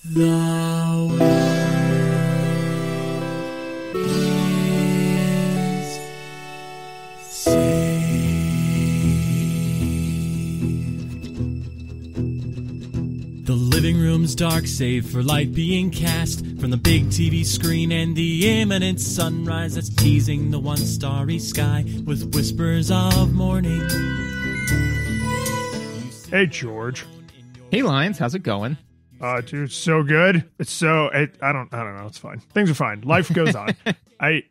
The world is saved. The living room's dark, save for light being cast from the big TV screen and the imminent sunrise that's teasing the one starry sky with whispers of morning. Hey, George. Hey, Lions, how's it going? Dude, so good. I don't know. It's fine. Things are fine. Life goes on. I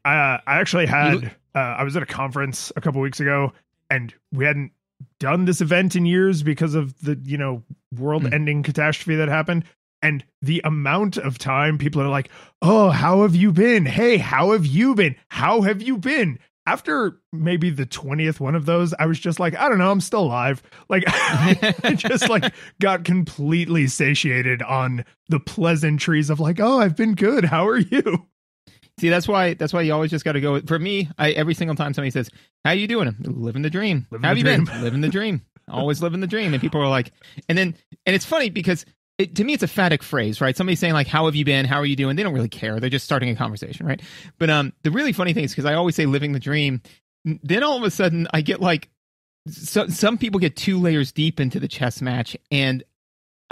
actually had, I was at a conference a couple weeks ago and we hadn't done this event in years because of the, world ending catastrophe that happened. And the amount of time people are like, oh, how have you been? Hey, how have you been? How have you been? After maybe the 20th one of those, I was just like, I don't know, I'm still alive. Like, I just got completely satiated on the pleasantries of like, oh, I've been good. How are you? See, that's why you always just got to go. For me, every single time somebody says, how you doing? I'm living the dream. How have you been? Living the dream. Always living the dream. And people are like, and it's funny because to me, it's a phatic phrase, right? Somebody's saying like, how have you been? How are you doing? They don't really care. They're just starting a conversation, right? But the really funny thing is because I always say living the dream, then all of a sudden I get like, some people get 2 layers deep into the chess match, and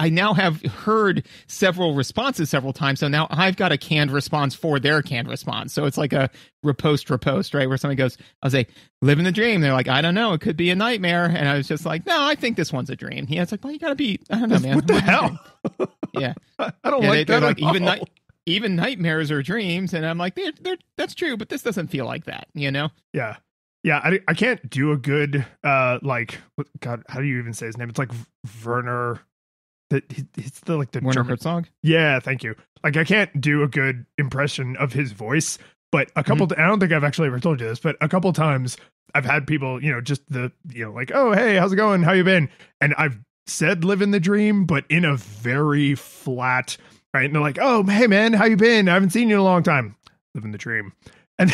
I now have heard several responses several times. So now I've got a canned response for their canned response. So it's like a riposte, right? Where somebody goes, I'll say, living the dream. They're like, I don't know. It could be a nightmare. And I was just like, no, I think this one's a dream. Yeah, it's like, well, you got to be, I don't know, man. What the hell? Yeah. I don't like that. Like, even nightmares are dreams. And I'm like, that's true, but this doesn't feel like that, Yeah. Yeah. I can't do a good, God, how do you even say his name? It's like Werner. It's the Werner German Herzog. Yeah, thank you. Like, I can't do a good impression of his voice, but a couple. I don't think I've actually ever told you this, but a couple times I've had people, just like, oh, hey, how's it going? How you been? And I've said "live in the dream," but in a very flat, right? And they're like, oh, hey, man, how you been? I haven't seen you in a long time. Live in the dream, and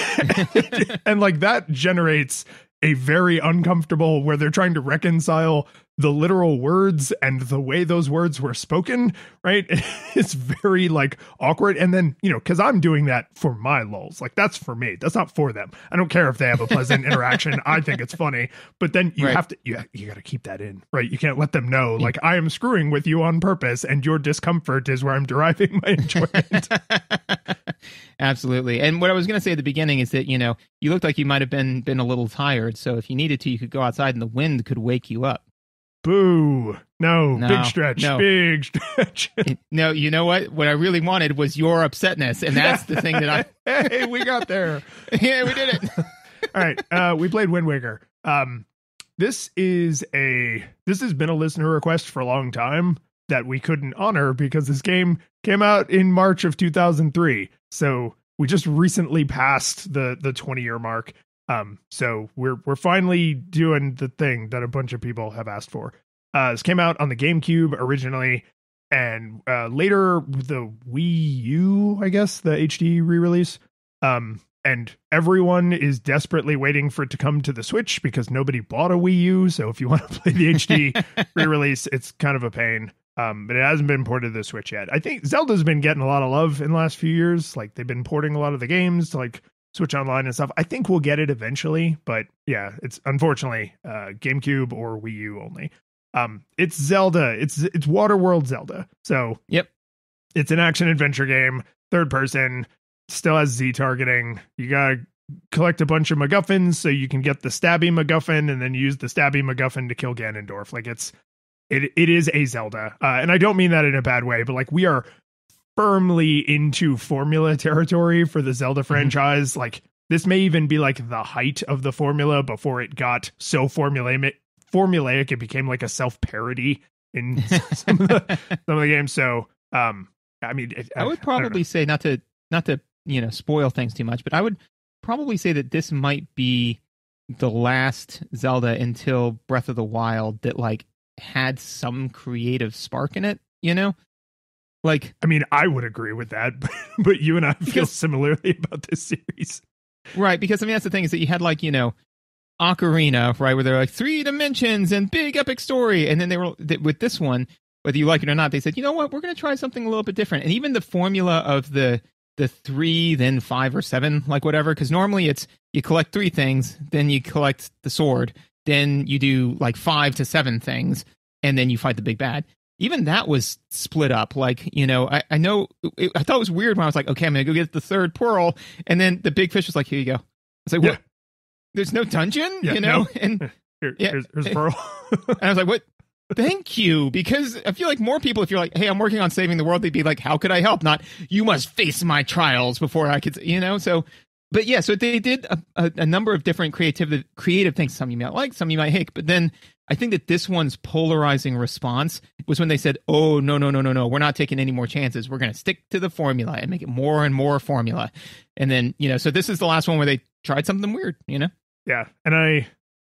and like that generates a very uncomfortable where they're trying to reconcile the literal words and the way those words were spoken, right? It's very like awkward. And then, cause I'm doing that for my lulz. Like that's for me. That's not for them. I don't care if they have a pleasant interaction. I think it's funny, but then you have to, you got to keep that in, right? You can't let them know like I am screwing with you on purpose and your discomfort is where I'm deriving my enjoyment. Absolutely. And what I was going to say at the beginning is that, you looked like you might've been a little tired. So if you needed to, you could go outside and the wind could wake you up. Boo. No, big stretch. No. Big stretch. No, you know what? What I really wanted was your upsetness. And that's the thing that Hey, we got there. Yeah, we did it. All right. We played Wind Waker. This has been a listener request for a long time that we couldn't honor because this game came out in March of 2003. So we just recently passed the 20-year mark. So we're finally doing the thing that a bunch of people have asked for. This came out on the GameCube originally, and later the Wii U, I guess, the HD re-release. And everyone is desperately waiting for it to come to the Switch because nobody bought a Wii U. So if you want to play the HD re-release, it's kind of a pain. But it hasn't been ported to the Switch yet. I think Zelda's been getting a lot of love in the last few years. Like they've been porting a lot of the games to like Switch Online and stuff. I think we'll get it eventually, but yeah, it's unfortunately GameCube or Wii U only. It's Zelda. It's Waterworld Zelda. So yep, it's an action adventure game, third person, still has Z targeting. You gotta collect a bunch of MacGuffins so you can get the stabby MacGuffin and then use the stabby MacGuffin to kill Ganondorf. Like it is a Zelda, and I don't mean that in a bad way, but like we are firmly into formula territory for the Zelda franchise. Like this may even be like the height of the formula before it got so formulaic it became like a self-parody in some of the games. So I mean I would probably say not to spoil things too much, but I would probably say that this might be the last Zelda until Breath of the Wild that like had some creative spark in it, Like, I mean, I would agree with that, but you and I feel similarly about this series. Right, because, I mean, that's the thing is that you had, like, Ocarina, right, where they're like 3 dimensions and big epic story, and then they were, with this one, whether you like it or not, they said, you know what, we're going to try something a little bit different. And even the formula of the 3, then 5 or 7, like whatever, because normally it's you collect 3 things, then you collect the sword, then you do like 5 to 7 things, and then you fight the big bad. Even that was split up. Like, you know, I know, I thought it was weird when I was like, okay, I'm going to go get the 3rd pearl, and then the big fish was like, here you go. I was like, what? There's no dungeon, you know? No. And here's pearl. And I was like, what? Thank you. Because I feel like more people, if you're like, hey, I'm working on saving the world, they'd be like, how could I help? Not, you must face my trials before I could, you know? So, but yeah, so they did a number of different creative things. Some you might like, some you might hate. But then I think that this one's polarizing response was when they said, oh, no, we're not taking any more chances. We're going to stick to the formula and make it more and more formula. And then, you know, so this is the last one where they tried something weird, you know? Yeah. And I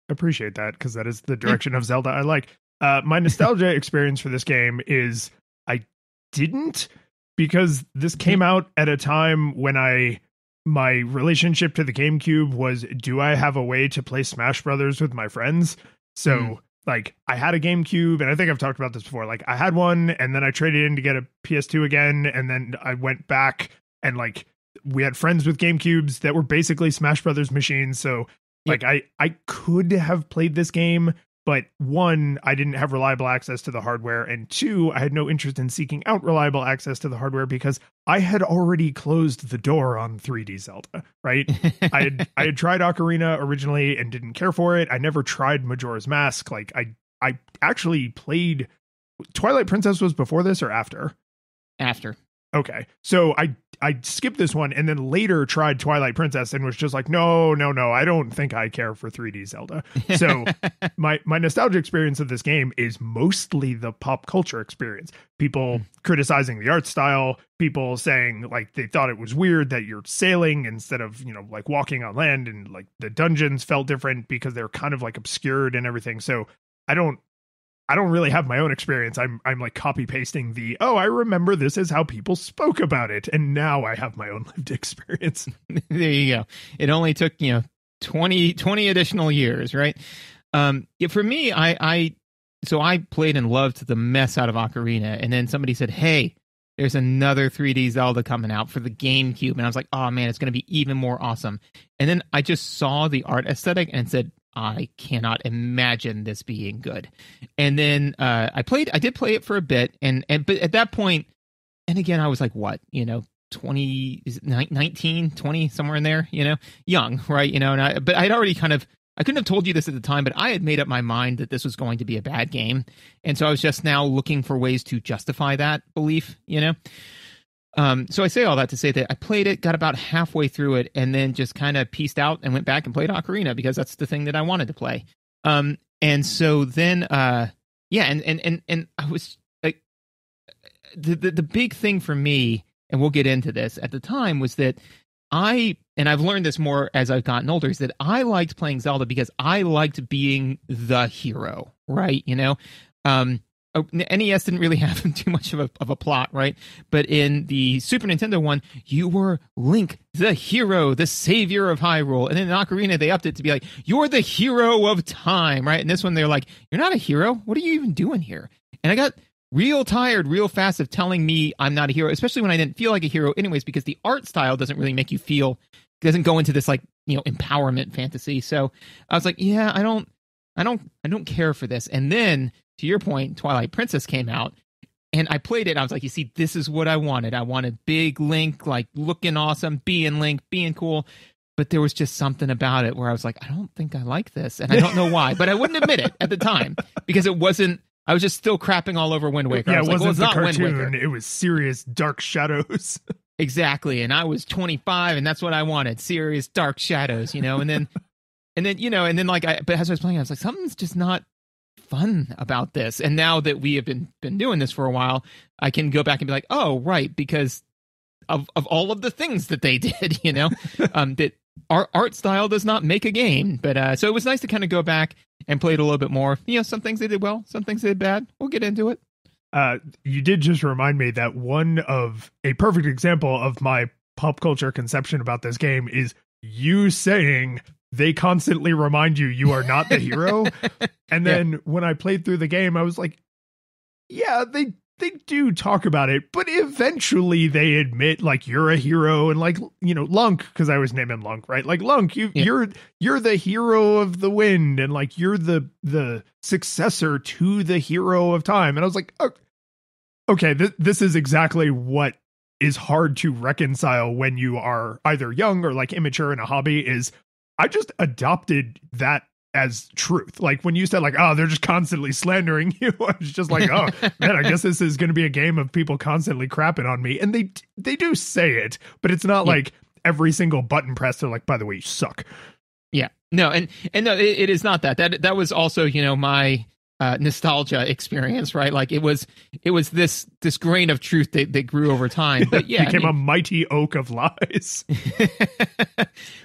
appreciate that because that is the direction of Zelda I like. My nostalgia experience for this game is I didn't, because this came out at a time when my relationship to the GameCube was, do I have a way to play Smash Brothers with my friends? So like I had a GameCube, and I think I've talked about this before. Like I had one, and then I traded in to get a PS2 again, and then I went back, and like we had friends with GameCubes that were basically Smash Brothers machines. So like I could have played this game, but 1, I didn't have reliable access to the hardware, and 2, I had no interest in seeking out reliable access to the hardware because I had already closed the door on 3D Zelda, right? I had tried Ocarina originally and didn't care for it. I never tried Majora's Mask. Like I actually played Twilight Princess. Was before this or after? After. Okay. So I skipped this one and then later tried Twilight Princess and was just like, no, I don't think I care for 3D Zelda. So my nostalgia experience of this game is mostly the pop culture experience. People criticizing the art style, people saying like they thought it was weird that you're sailing instead of, you know, like walking on land, and like the dungeons felt different because they're kind of like obscured and everything. So I don't really have my own experience. I'm like copy pasting I remember this is how people spoke about it, and now I have my own lived experience. There you go. It only took, 20 additional years, right? For me, I played and loved the mess out of Ocarina, and then somebody said, hey, there's another 3D Zelda coming out for the GameCube, and I was like, oh man, it's going to be even more awesome. And then I just saw the art aesthetic and said, I cannot imagine this being good. And then I did play it for a bit, but at that point, and again, I was like, what, 20, 19, 20, somewhere in there, young, right? But I'd already I couldn't have told you this at the time, but I had made up my mind that this was going to be a bad game. And so I was just now looking for ways to justify that belief, So I say all that to say that I played it, got about halfway through it, and then just kind of pieced out and went back and played Ocarina because that's the thing that I wanted to play. And so then, and I was like, the big thing for me, and we'll get into this at the time, was that and I've learned this more as I've gotten older, is that I liked playing Zelda because I liked being the hero, right? NES didn't really have too much of a plot, right? But in the Super Nintendo one, you were Link, the hero, the savior of Hyrule. And then in Ocarina, they upped it to be like, you're the hero of time, right? And this one, they're like, you're not a hero. What are you even doing here? And I got real tired real fast of telling me I'm not a hero, especially when I didn't feel like a hero anyways, because the art style doesn't really make you feel, doesn't go into this like, empowerment fantasy. So I was like, yeah, I don't care for this. And then, to your point, Twilight Princess came out, and I played it, and I was like, you see, this is what I wanted. I wanted big Link, like, looking awesome, being Link, being cool, but there was just something about it where I was like, I don't think I like this, and I don't know why, but I wouldn't admit it at the time, because I was just still crapping all over Wind Waker. Yeah, it wasn't the cartoon, it was serious dark shadows. Exactly, and I was 25, and that's what I wanted, serious dark shadows, and then, but as I was playing, I was like, something's just not fun about this. And now that we have been doing this for a while, I can go back and be like, oh, right, because of all of the things that they did, that our art style does not make a game. But so it was nice to kind of go back and play it a little bit more. Some things they did well, some things they did bad. We'll get into it. You did just remind me that one of a perfect example of my pop culture conception about this game is you saying they constantly remind you are not the hero. And then when I played through the game, I was like, yeah, they do talk about it, but eventually they admit like you're a hero, and like, you know, Lunk, because I always name him Lunk, right? Like Lunk, you're the hero of the wind, and like you're the successor to the hero of time. And I was like, oh, okay, this is exactly what is hard to reconcile when you are either young or like immature in a hobby. Is I just adopted that as truth. Like when you said like, oh, they're just constantly slandering you, I was just like, oh man, I guess this is going to be a game of people constantly crapping on me. And they do say it, but it's not like every single button press they're like, by the way, you suck. Yeah, no, and no, it is not that. That was also, you know, my nostalgia experience, right? Like it was this grain of truth that grew over time. But yeah, became a mighty oak of lies.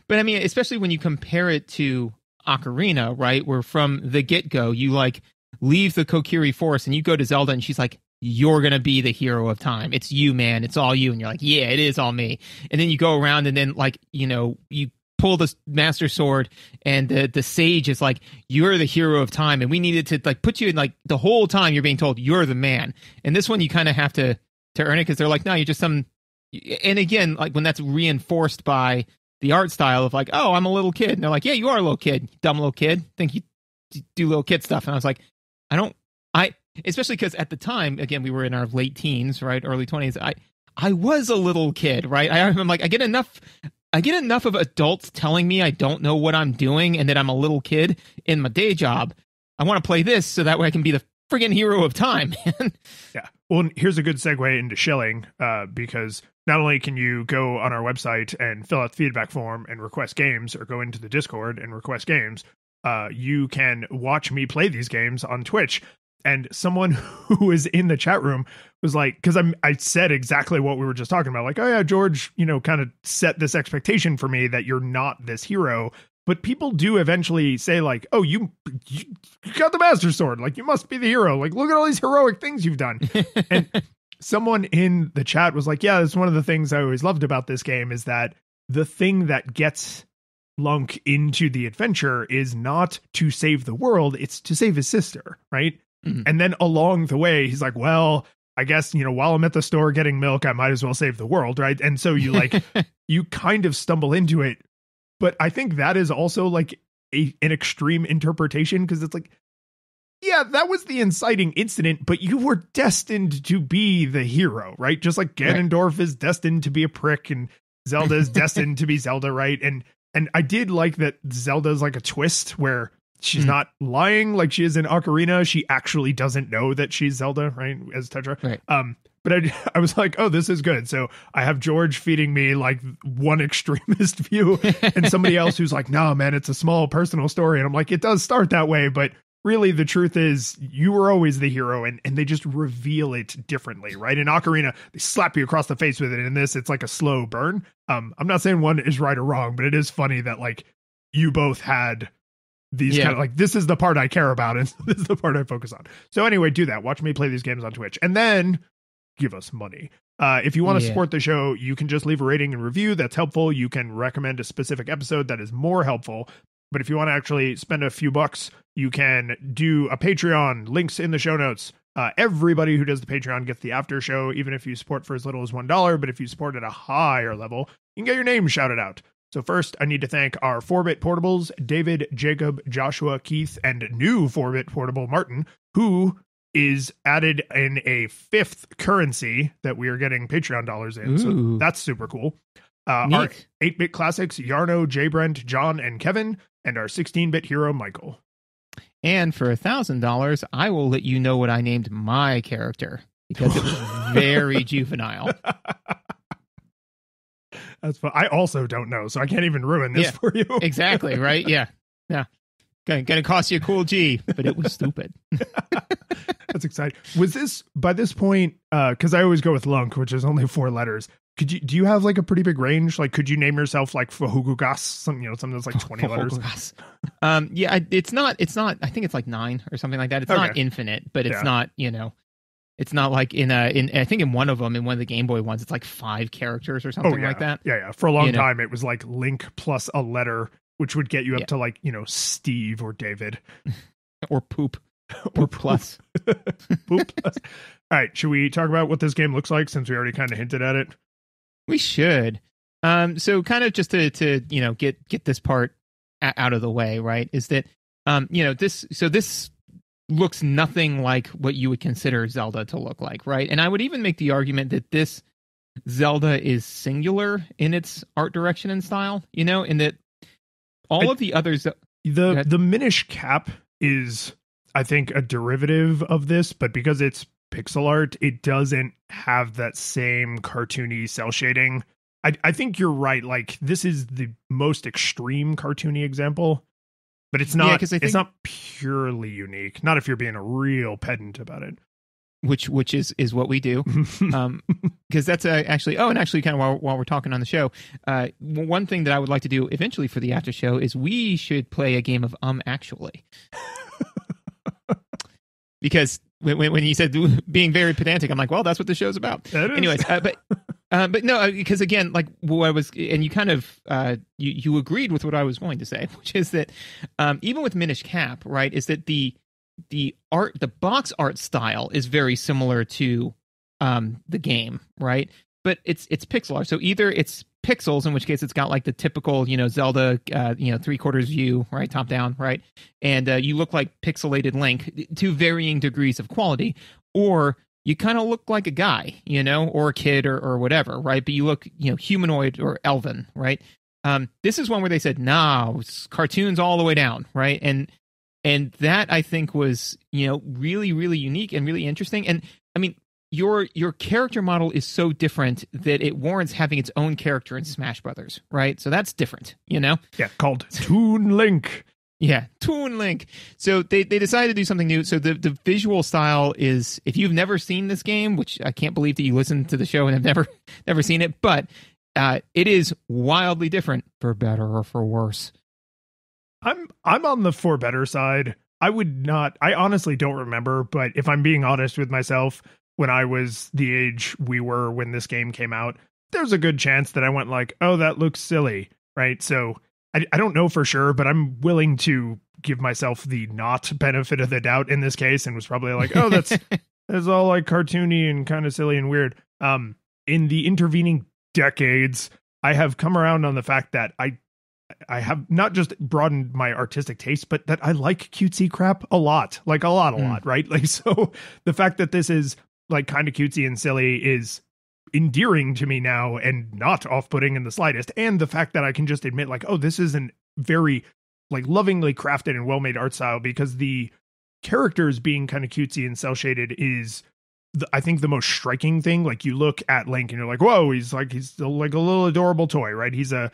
But I mean, especially when you compare it to Ocarina, right, where from the get-go you like leave the Kokiri Forest and you go to Zelda and she's like, you're gonna be the hero of time, it's you, man, it's all you. And you're like, yeah, it is all me. And then you go around and then like, you know, you pull the Master Sword and the sage is like, you're the hero of time, and we needed to like put you in, like the whole time you're being told you're the man. And this one you kind of have to earn it, because they're like, no, you're just some. And again, like when that's reinforced by the art style of like, oh, I'm a little kid. And they're like, yeah, you are a little kid, dumb little kid. Think you do little kid stuff. And I was like, especially because at the time, again, we were in our late teens, right? Early 20s. I was a little kid, right? I'm like, I get enough of adults telling me I don't know what I'm doing and that I'm a little kid in my day job. I want to play this so that way I can be the friggin' hero of time, man. Yeah. Well, here's a good segue into shilling, because not only can you go on our website and fill out the feedback form and request games, or go into the Discord and request games, you can watch me play these games on Twitch. And someone who was in the chat room was like, because I said exactly what we were just talking about, like, oh yeah, George, you know, kind of set this expectation for me that you're not this hero. But people do eventually say like, oh, you got the Master Sword, like you must be the hero. Like, look at all these heroic things you've done. And someone in the chat was like, yeah, that's one of the things I always loved about this game, is that the thing that gets Lunk into the adventure is not to save the world, it's to save his sister, right? Mm-hmm. And then along the way, he's like, well, I guess, you know, while I'm at the store getting milk, I might as well save the world, right? And so you like, you kind of stumble into it. But I think that is also like an extreme interpretation, because it's like, yeah, that was the inciting incident, but you were destined to be the hero, right? Just like Ganondorf is destined to be a prick, and Zelda is destined to be Zelda, right? And I did like that Zelda's like a twist where she's not lying like she is in Ocarina. She actually doesn't know that she's Zelda, right? As Tetra. Right. But I was like, oh, this is good. So I have George feeding me like one extremist view, and somebody else who's like, no, man, it's a small personal story. And I'm like, it does start that way, but really the truth is you were always the hero, and they just reveal it differently, right? In Ocarina, they slap you across the face with it. In this, it's like a slow burn. I'm not saying one is right or wrong, but it is funny that like you both had these kind of like, this is the part I care about, and this is the part I focus on. So anyway, do that. Watch me play these games on Twitch, and then give us money. If you want to support the show, you can just leave a rating and review. That's helpful. You can recommend a specific episode. That is more helpful. But if you want to actually spend a few bucks, you can do a Patreon. Links in the show notes. Everybody who does the Patreon gets the after show, even if you support for as little as $1. But if you support at a higher level, you can get your name shouted out. So first, I need to thank our 4-bit portables, David, Jacob, Joshua, Keith, and new 4-bit portable Martin, who is added in a 5th currency that we are getting Patreon dollars in. Ooh. So that's super cool. Our 8-bit classics, Yarno, J. Brent, John, and Kevin, and our 16-bit hero, Michael. And for $1,000, I will let you know what I named my character, because it was very juvenile. That's fun. I also don't know, so I can't even ruin this for you. Exactly, right? Yeah. Gonna cost you a cool G, but it was stupid. That's exciting. Was this, by this point, because I always go with Lunk, which is only 4 letters. Do you have like a pretty big range? Like, could you name yourself like Fahugugas? Something that's like 20 letters. Yeah, it's not. I think it's like 9 or something like that. It's not infinite, but it's not. It's not like in I think in one of the Game Boy ones, it's like 5 characters or something like that. Yeah. For a long time, it was like Link plus a letter, which would get you up to like, Steve or David or poop. Poop plus. Poop plus. All right, should we talk about what this game looks like since we already kind of hinted at it? We should. So kind of just to get this part out of the way, right? Is that this looks nothing like what you would consider Zelda to look like, right? And I would even make the argument that this Zelda is singular in its art direction and style, in that all of the others. The Minish Cap is, I think, a derivative of this, but because it's pixel art, it doesn't have that same cartoony cell shading. I think you're right. Like, this is the most extreme cartoony example, but it's not. Yeah, it's not purely unique. Not if you're being a real pedant about it. Which is what we do, because that's actually. Oh, and actually, kind of while we're talking on the show, one thing that I would like to do eventually for the after show is we should play a game of actually, because when you said being very pedantic, I'm like, well, that's what the show's about. Anyways, but no, because again, like what I was, and you kind of you agreed with what I was going to say, which is that even with Minish Cap, right, is that the box art style is very similar to the game, right? But it's pixel art. So either it's pixels, in which case it's got like the typical, Zelda, 3/4 view, right? Top down, right? And you look like pixelated Link to varying degrees of quality, or you kind of look like a guy, or a kid or whatever, right? But you look, humanoid or elven, right? This is one where they said, no, it's cartoons all the way down, right? And that, I think, was, really, really unique and really interesting. And, I mean, your character model is so different that it warrants having its own character in Smash Brothers, right? So that's different, Yeah, called Toon Link. Yeah, Toon Link. So they decided to do something new. So the visual style is, if you've never seen this game, which I can't believe that you listened to the show and have never seen it, but it is wildly different, for better or for worse. I'm on the for better side. I honestly don't remember, but if I'm being honest with myself, when I was the age we were when this game came out, there's a good chance that I went like, oh, that looks silly, right? So I don't know for sure, but I'm willing to give myself the not benefit of the doubt in this case, and was probably like, oh, that's all like cartoony and kind of silly and weird. In the intervening decades, I have come around on the fact that I have not just broadened my artistic taste, but that I like cutesy crap a lot, like a lot, right? Like, so the fact that this is like kind of cutesy and silly is endearing to me now and not off-putting in the slightest. And the fact that I can just admit like, oh, this is an very like lovingly crafted and well-made art style, because the characters being kind of cutesy and cel-shaded is I think the most striking thing. Like, you look at Link and you're like, whoa, he's like a little adorable toy, right? He's like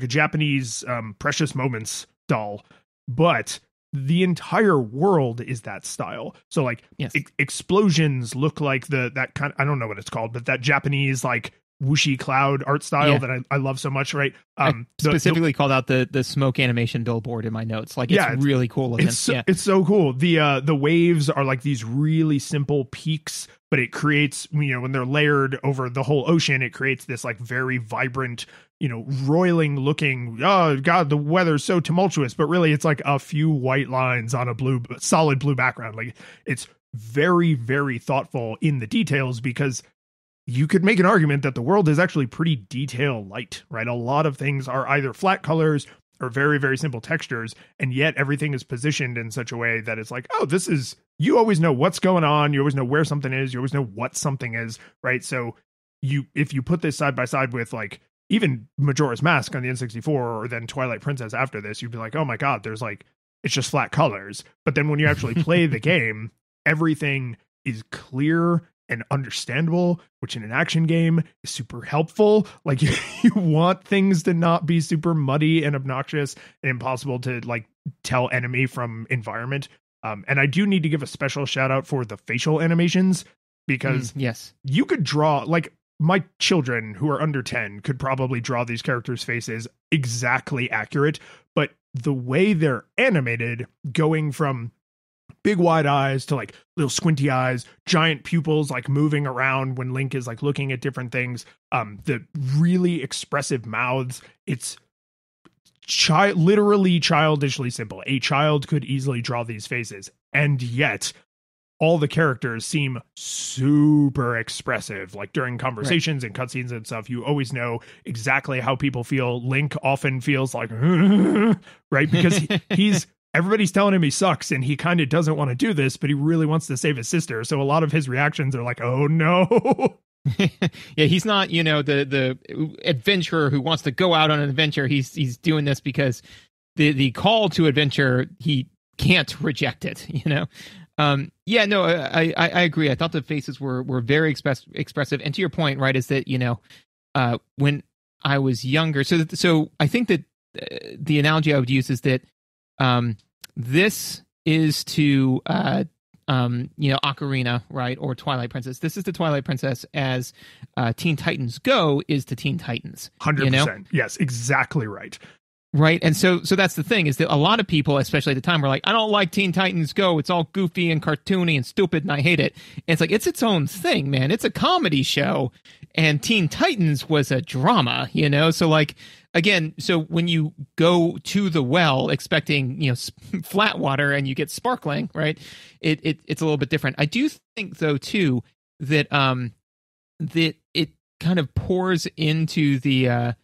a Japanese Precious Moments doll, but the entire world is that style. So like, yes. Explosions look like that kind of, I don't know what it's called, but that Japanese like whooshy cloud art style that I love so much, right? I specifically called out the smoke animation billboard in my notes. Like, it's really cool looking. It's so cool. The waves are like these really simple peaks, but it creates, when they're layered over the whole ocean, it creates this like very vibrant, roiling looking, oh God, the weather's so tumultuous, but really it's like a few white lines on a solid blue background. Like, it's very, very thoughtful in the details, because you could make an argument that the world is actually pretty detail light, right? A lot of things are either flat colors or very, very simple textures, and yet everything is positioned in such a way that it's like, oh, you always know what's going on, you always know where something is, you always know what something is, right? So if you put this side by side with like even Majora's Mask on the N64, or then Twilight Princess after this, you'd be like, oh my God, there's like, it's just flat colors. But then when you actually play the game, everything is clear and understandable, which in an action game is super helpful. Like, you want things to not be super muddy and obnoxious and impossible to like tell enemy from environment. And I do need to give a special shout out for the facial animations, because yes, you could draw, like, my children who are under 10 could probably draw these characters' faces exactly accurate, but the way they're animated, going from big wide eyes to like little squinty eyes, giant pupils like moving around when Link is like looking at different things, the really expressive mouths, it's literally childishly simple. A child could easily draw these faces, and yet all the characters seem super expressive. Like during conversations and cutscenes and stuff, you always know exactly how people feel. Link often feels like, right? Because everybody's telling him he sucks and he kind of doesn't want to do this, but he really wants to save his sister. So a lot of his reactions are like, oh no. Yeah, he's not, the adventurer who wants to go out on an adventure. He's doing this because the call to adventure, he can't reject it, I agree. I thought the faces were very expressive. And to your point, right, is that, when I was younger, so I think that the analogy I would use is that this is to Ocarina, right, or Twilight Princess. This is the Twilight Princess as Teen Titans Go is to Teen Titans. 100%. Yes, exactly right. Right, and so that's the thing, is that a lot of people, especially at the time, were like, I don't like Teen Titans Go. It's all goofy and cartoony and stupid, and I hate it. And it's like, it's its own thing, man. It's a comedy show, and Teen Titans was a drama, So like, again, so when you go to the well expecting, flat water and you get sparkling, right? It's a little bit different. I do think, though, too, that that it kind of pours into the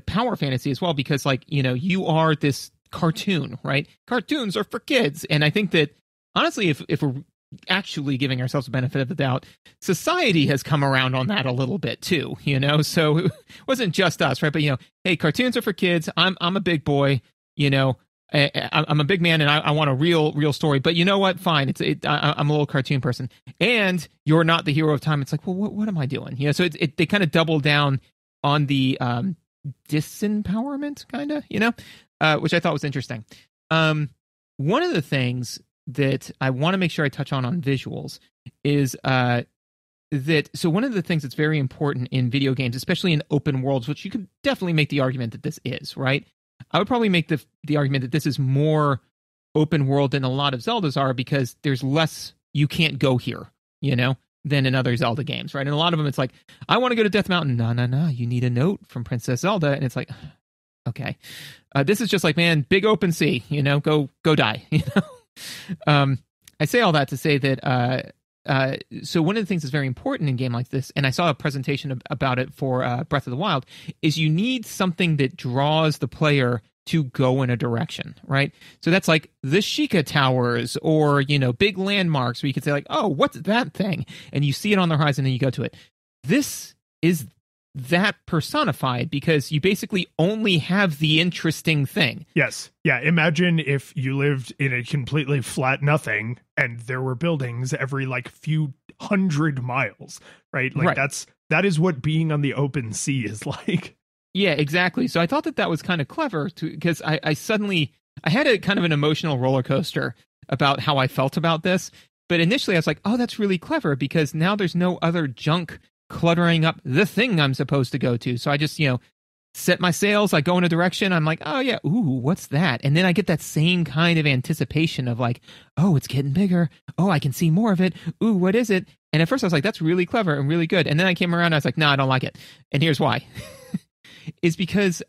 power fantasy as well, because like, you are this cartoon, right? Cartoons are for kids. And I think that honestly, if we're actually giving ourselves the benefit of the doubt, society has come around on that a little bit too, so it wasn't just us, right? But, hey, cartoons are for kids. I'm a big boy, I'm a big man and I want a real story, but you know what? Fine. I'm a little cartoon person and you're not the hero of time. It's like, well, what am I doing? So they kind of double down on the, disempowerment kind of, which I thought was interesting. One of the things that I want to make sure I touch on visuals is so one of the things that's very important in video games, especially in open worlds, which you could definitely make the argument that this is, right? I would probably make the argument that this is more open world than a lot of Zeldas are, because there's less you can't go here, than in other Zelda games, right? And a lot of them, it's like, I want to go to Death Mountain. No, you need a note from Princess Zelda. And it's like, okay. This is just like, man, big open sea, go die, I say all that to say that, so one of the things that's very important in a game like this, and I saw a presentation about it for Breath of the Wild, is you need something that draws the player to go in a direction, right? So that's like the Sheikah Towers or, big landmarks where you can say like, oh, what's that thing? And you see it on the horizon and you go to it. This is that personified, because you basically only have the interesting thing. Yes. Yeah. Imagine if you lived in a completely flat nothing and there were buildings every like few hundred miles, right? Like that is what being on the open sea is like. Yeah, exactly. So I thought that was kind of clever because I had a kind of an emotional roller coaster about how I felt about this. But initially I was like, oh, that's really clever, because now there's no other junk cluttering up the thing I'm supposed to go to. So I just, set my sails, I go in a direction, I'm like, oh yeah, ooh, what's that? And then I get that same kind of anticipation of like, oh, it's getting bigger. Oh, I can see more of it. Ooh, what is it? And at first I was like, that's really clever and really good. And then I came around and I was like, no, I don't like it. And here's why. Is because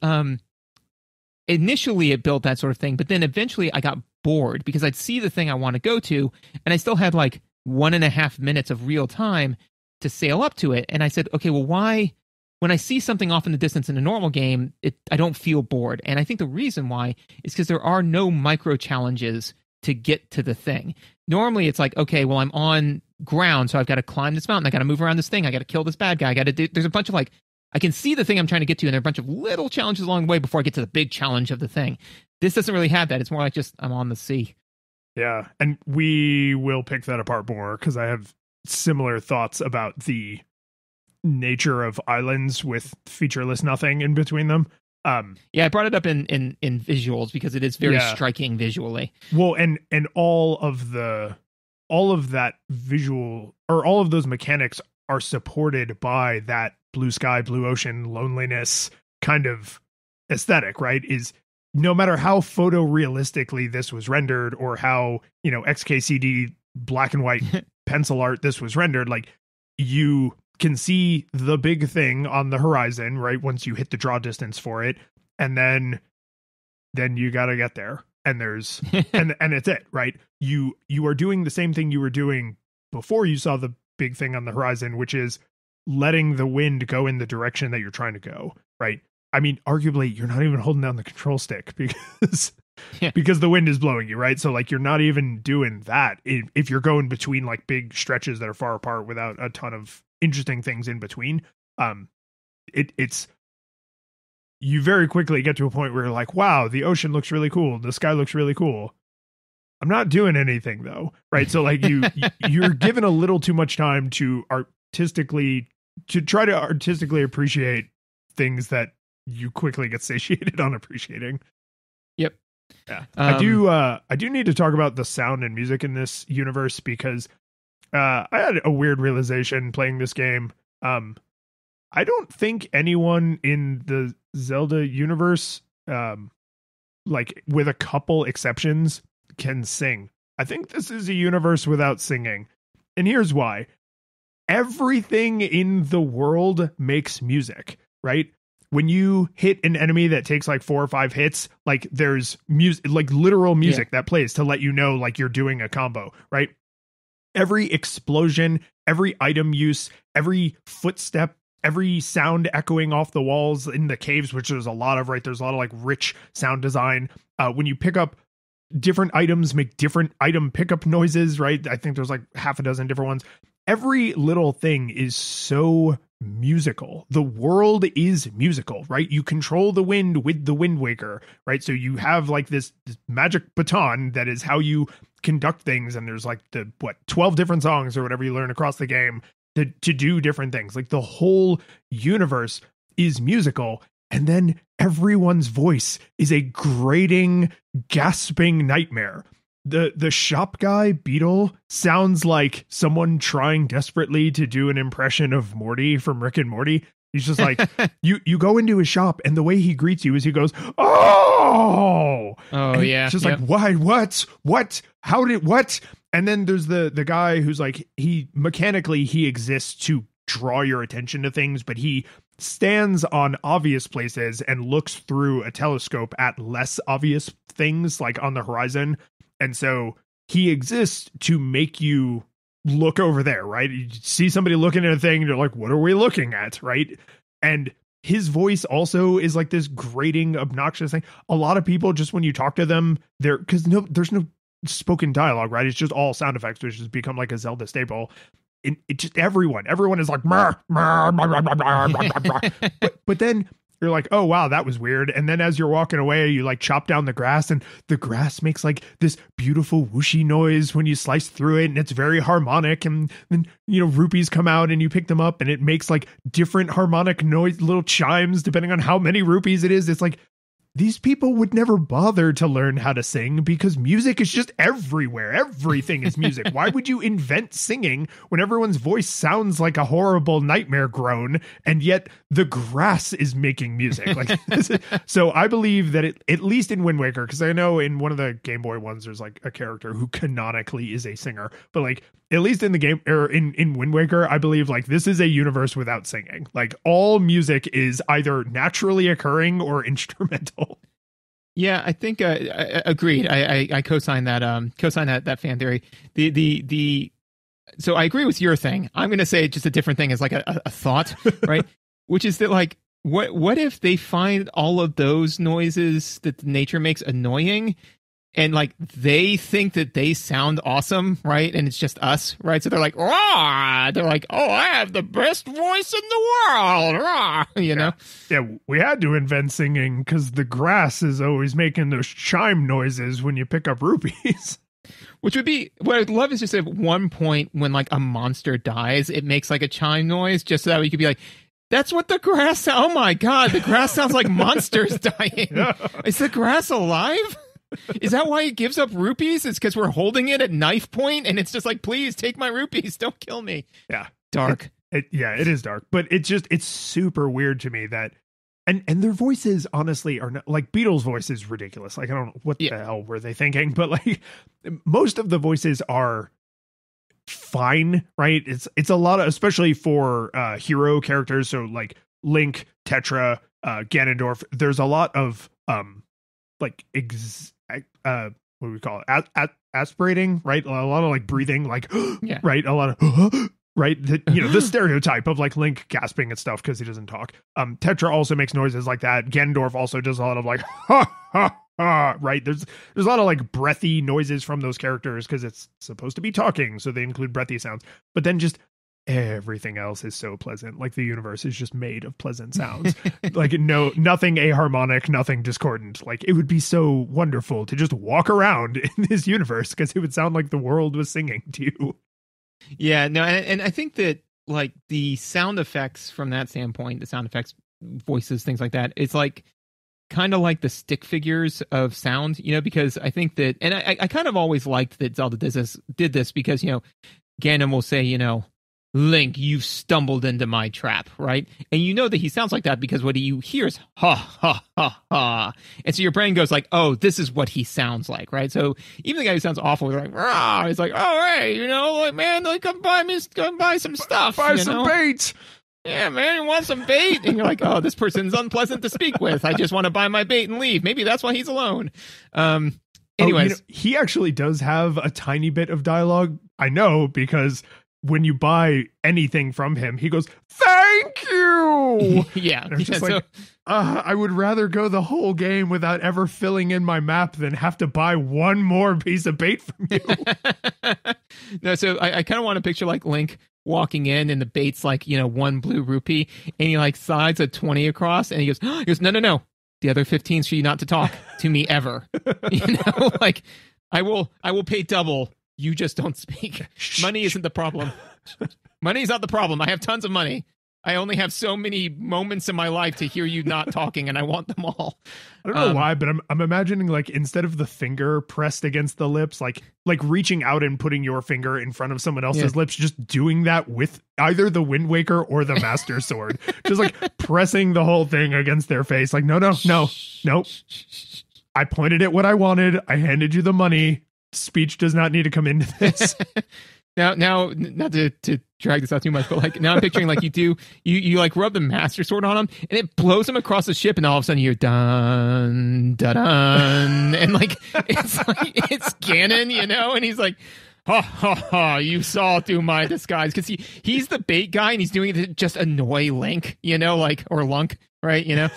initially it built that sort of thing, but then eventually I got bored because I'd see the thing I want to go to, and I still had like 1.5 minutes of real time to sail up to it. And I said, okay, well, why, when I see something off in the distance in a normal game, I don't feel bored. And I think the reason why is because there are no micro challenges to get to the thing. Normally it's like, okay, well, I'm on ground, so I've got to climb this mountain, I got to move around this thing, I got to kill this bad guy, I got to do, there's a bunch of like, I can see the thing I'm trying to get to, and there are a bunch of little challenges along the way before I get to the big challenge of the thing. This doesn't really have that. It's more like just, I'm on the sea. Yeah, and we will pick that apart more, because I have similar thoughts about the nature of islands with featureless nothing in between them. Yeah, I brought it up in visuals because it is very striking visually. Well, and all of that visual, or all of those mechanics, are supported by that blue sky, blue ocean, loneliness kind of aesthetic, right? Is no matter how photorealistically this was rendered, or how, XKCD black and white pencil art this was rendered, like, you can see the big thing on the horizon, right? Once you hit the draw distance for it. And then then you got to get there. And there's and it's it, right? You are doing the same thing you were doing before you saw the big thing on the horizon, which is letting the wind go in the direction that you're trying to go, right? I mean, arguably, you're not even holding down the control stick because the wind is blowing you, right? So like, you're not even doing that if you're going between like big stretches that are far apart without a ton of interesting things in between. It's you very quickly get to a point where you're like, wow, the ocean looks really cool, the sky looks really cool. I'm not doing anything though, right? So like, you're given a little too much time to try to artistically appreciate things that you quickly get satiated on appreciating. Yep. Yeah. I do need to talk about the sound and music in this universe, because I had a weird realization playing this game. I don't think anyone in the Zelda universe, like with a couple exceptions, can sing. I think this is a universe without singing. And here's why. Everything in the world makes music, right? When you hit an enemy that takes like 4 or 5 hits, like there's music, like literal music that plays to let you know like you're doing a combo, right? Every explosion, every item use, every footstep, every sound echoing off the walls in the caves, which there's a lot of, right? There's a lot of like rich sound design. When you pick up different items, make different item pickup noises, right? I think there's like half a dozen different ones. Every little thing is so musical. The world is musical, right? You control the wind with the Wind Waker, right? So you have like this magic baton that is how you conduct things. And there's like 12 different songs or whatever you learn across the game to do different things. Like the whole universe is musical. And then everyone's voice is a grating, gasping nightmare. The shop guy, Beetle, sounds like someone trying desperately to do an impression of Morty from Rick and Morty. He's just like, you go into his shop, and the way he greets you is he goes, oh, yeah. Just like, why, what, how did, what? And then there's the guy who's like, he exists to draw your attention to things, but he stands on obvious places and looks through a telescope at less obvious things like on the horizon. And so he exists to make you look over there, right? You see somebody looking at a thing and you're like, what are we looking at? Right. And his voice also is like this grating, obnoxious thing. A lot of people, just when you talk to them, there's no spoken dialogue, right? It's just all sound effects, which has become like a Zelda staple. It just everyone is like, but then you're like, oh, wow, that was weird. And then as you're walking away, you like chop down the grass, and the grass makes like this beautiful whooshy noise when you slice through it. And it's very harmonic. And then, rupees come out and you pick them up and it makes like different harmonic noise, little chimes, depending on how many rupees it is. It's like, these people would never bother to learn how to sing because music is just everywhere. Everything is music. Why would you invent singing when everyone's voice sounds like a horrible nightmare groan, and yet the grass is making music? Like, so I believe that at least in Wind Waker, because I know in one of the Game Boy ones, there's like a character who canonically is a singer, but like at least in the game or in Wind Waker, I believe like this is a universe without singing. Like all music is either naturally occurring or instrumental. Yeah, I think agreed. I co-sign that fan theory. So I agree with your thing. I'm going to say just a different thing as like a thought, right? Which is that like what if they find all of those noises that nature makes annoying, and like they think that they sound awesome, right? And it's just us, right? So they're like, rah! They're like, oh, I have the best voice in the world, rah! You know? Yeah, we had to invent singing because the grass is always making those chime noises when you pick up rupees. Which would be, what I'd love is just at one point when like a monster dies, it makes like a chime noise, just so that we could be like, that's what the grass, oh my God, the grass sounds like monsters dying. Yeah. Is the grass alive? Is that why it gives up rupees? It's because we're holding it at knife point and it's just like, please take my rupees. Don't kill me. Yeah. Dark. It is dark, but it's super weird to me that, and their voices honestly are not like Beetle's voice is ridiculous. Like, I don't know what the hell were they thinking, but like most of the voices are fine, right? It's a lot of, especially for hero characters. So like Link, Tetra, Ganondorf, there's a lot of, like what do we call it? Aspirating, right? A lot of like breathing, like Yeah. right, a lot of right. The stereotype of like Link gasping and stuff because he doesn't talk. Tetra also makes noises like that. Ganondorf also does a lot of like ha ha ha. Right? There's a lot of like breathy noises from those characters because it's supposed to be talking, so they include breathy sounds. But then just everything else is so pleasant. Like the universe is just made of pleasant sounds. Like nothing aharmonic, nothing discordant. Like it would be so wonderful to just walk around in this universe because it would sound like the world was singing to you. Yeah, no, and I think that like the sound effects from that standpoint, the sound effects, voices, things like that, it's like kind of like the stick figures of sound, because I think that, and I kind of always liked that Zelda did this because, Ganon will say, Link, you've stumbled into my trap, right? And you know that he sounds like that because what you hear is ha, ha, ha, ha. And so your brain goes like, oh, this is what he sounds like, right? So even the guy who sounds awful is like, rah, he's like, oh, hey, like, man, like, come buy some stuff. Buy some bait. Yeah, man, you want some bait? And you're like, oh, this person's unpleasant to speak with. I just want to buy my bait and leave. Maybe that's why he's alone. Anyways. He actually does have a tiny bit of dialogue. I know because when you buy anything from him, he goes, thank you. Yeah. And I'm just I would rather go the whole game without ever filling in my map than have to buy one more piece of bait from you. No, so I kind of want to picture like Link walking in and the bait's like, 1 blue rupee and he like slides a 20 across and he goes, no. The other 15 for you not to talk to me ever. Like I will pay double. You just don't speak. Money isn't the problem. Money is not the problem. I have tons of money. I only have so many moments in my life to hear you not talking, and I want them all. I don't know why, but I'm imagining like instead of the finger pressed against the lips, like reaching out and putting your finger in front of someone else's lips, just doing that with either the Wind Waker or the Master Sword, just like pressing the whole thing against their face. Like no. I pointed at what I wanted. I handed you the money. Speech does not need to come into this. Now, not to drag this out too much, but like now I'm picturing like you like rub the Master Sword on him, and it blows him across the ship, and all of a sudden you hear dun dun dun, and like it's Ganon, and he's like, ha ha ha, you saw through my disguise, because he's the bait guy, and he's doing it to just annoy Link, or Lunk, right?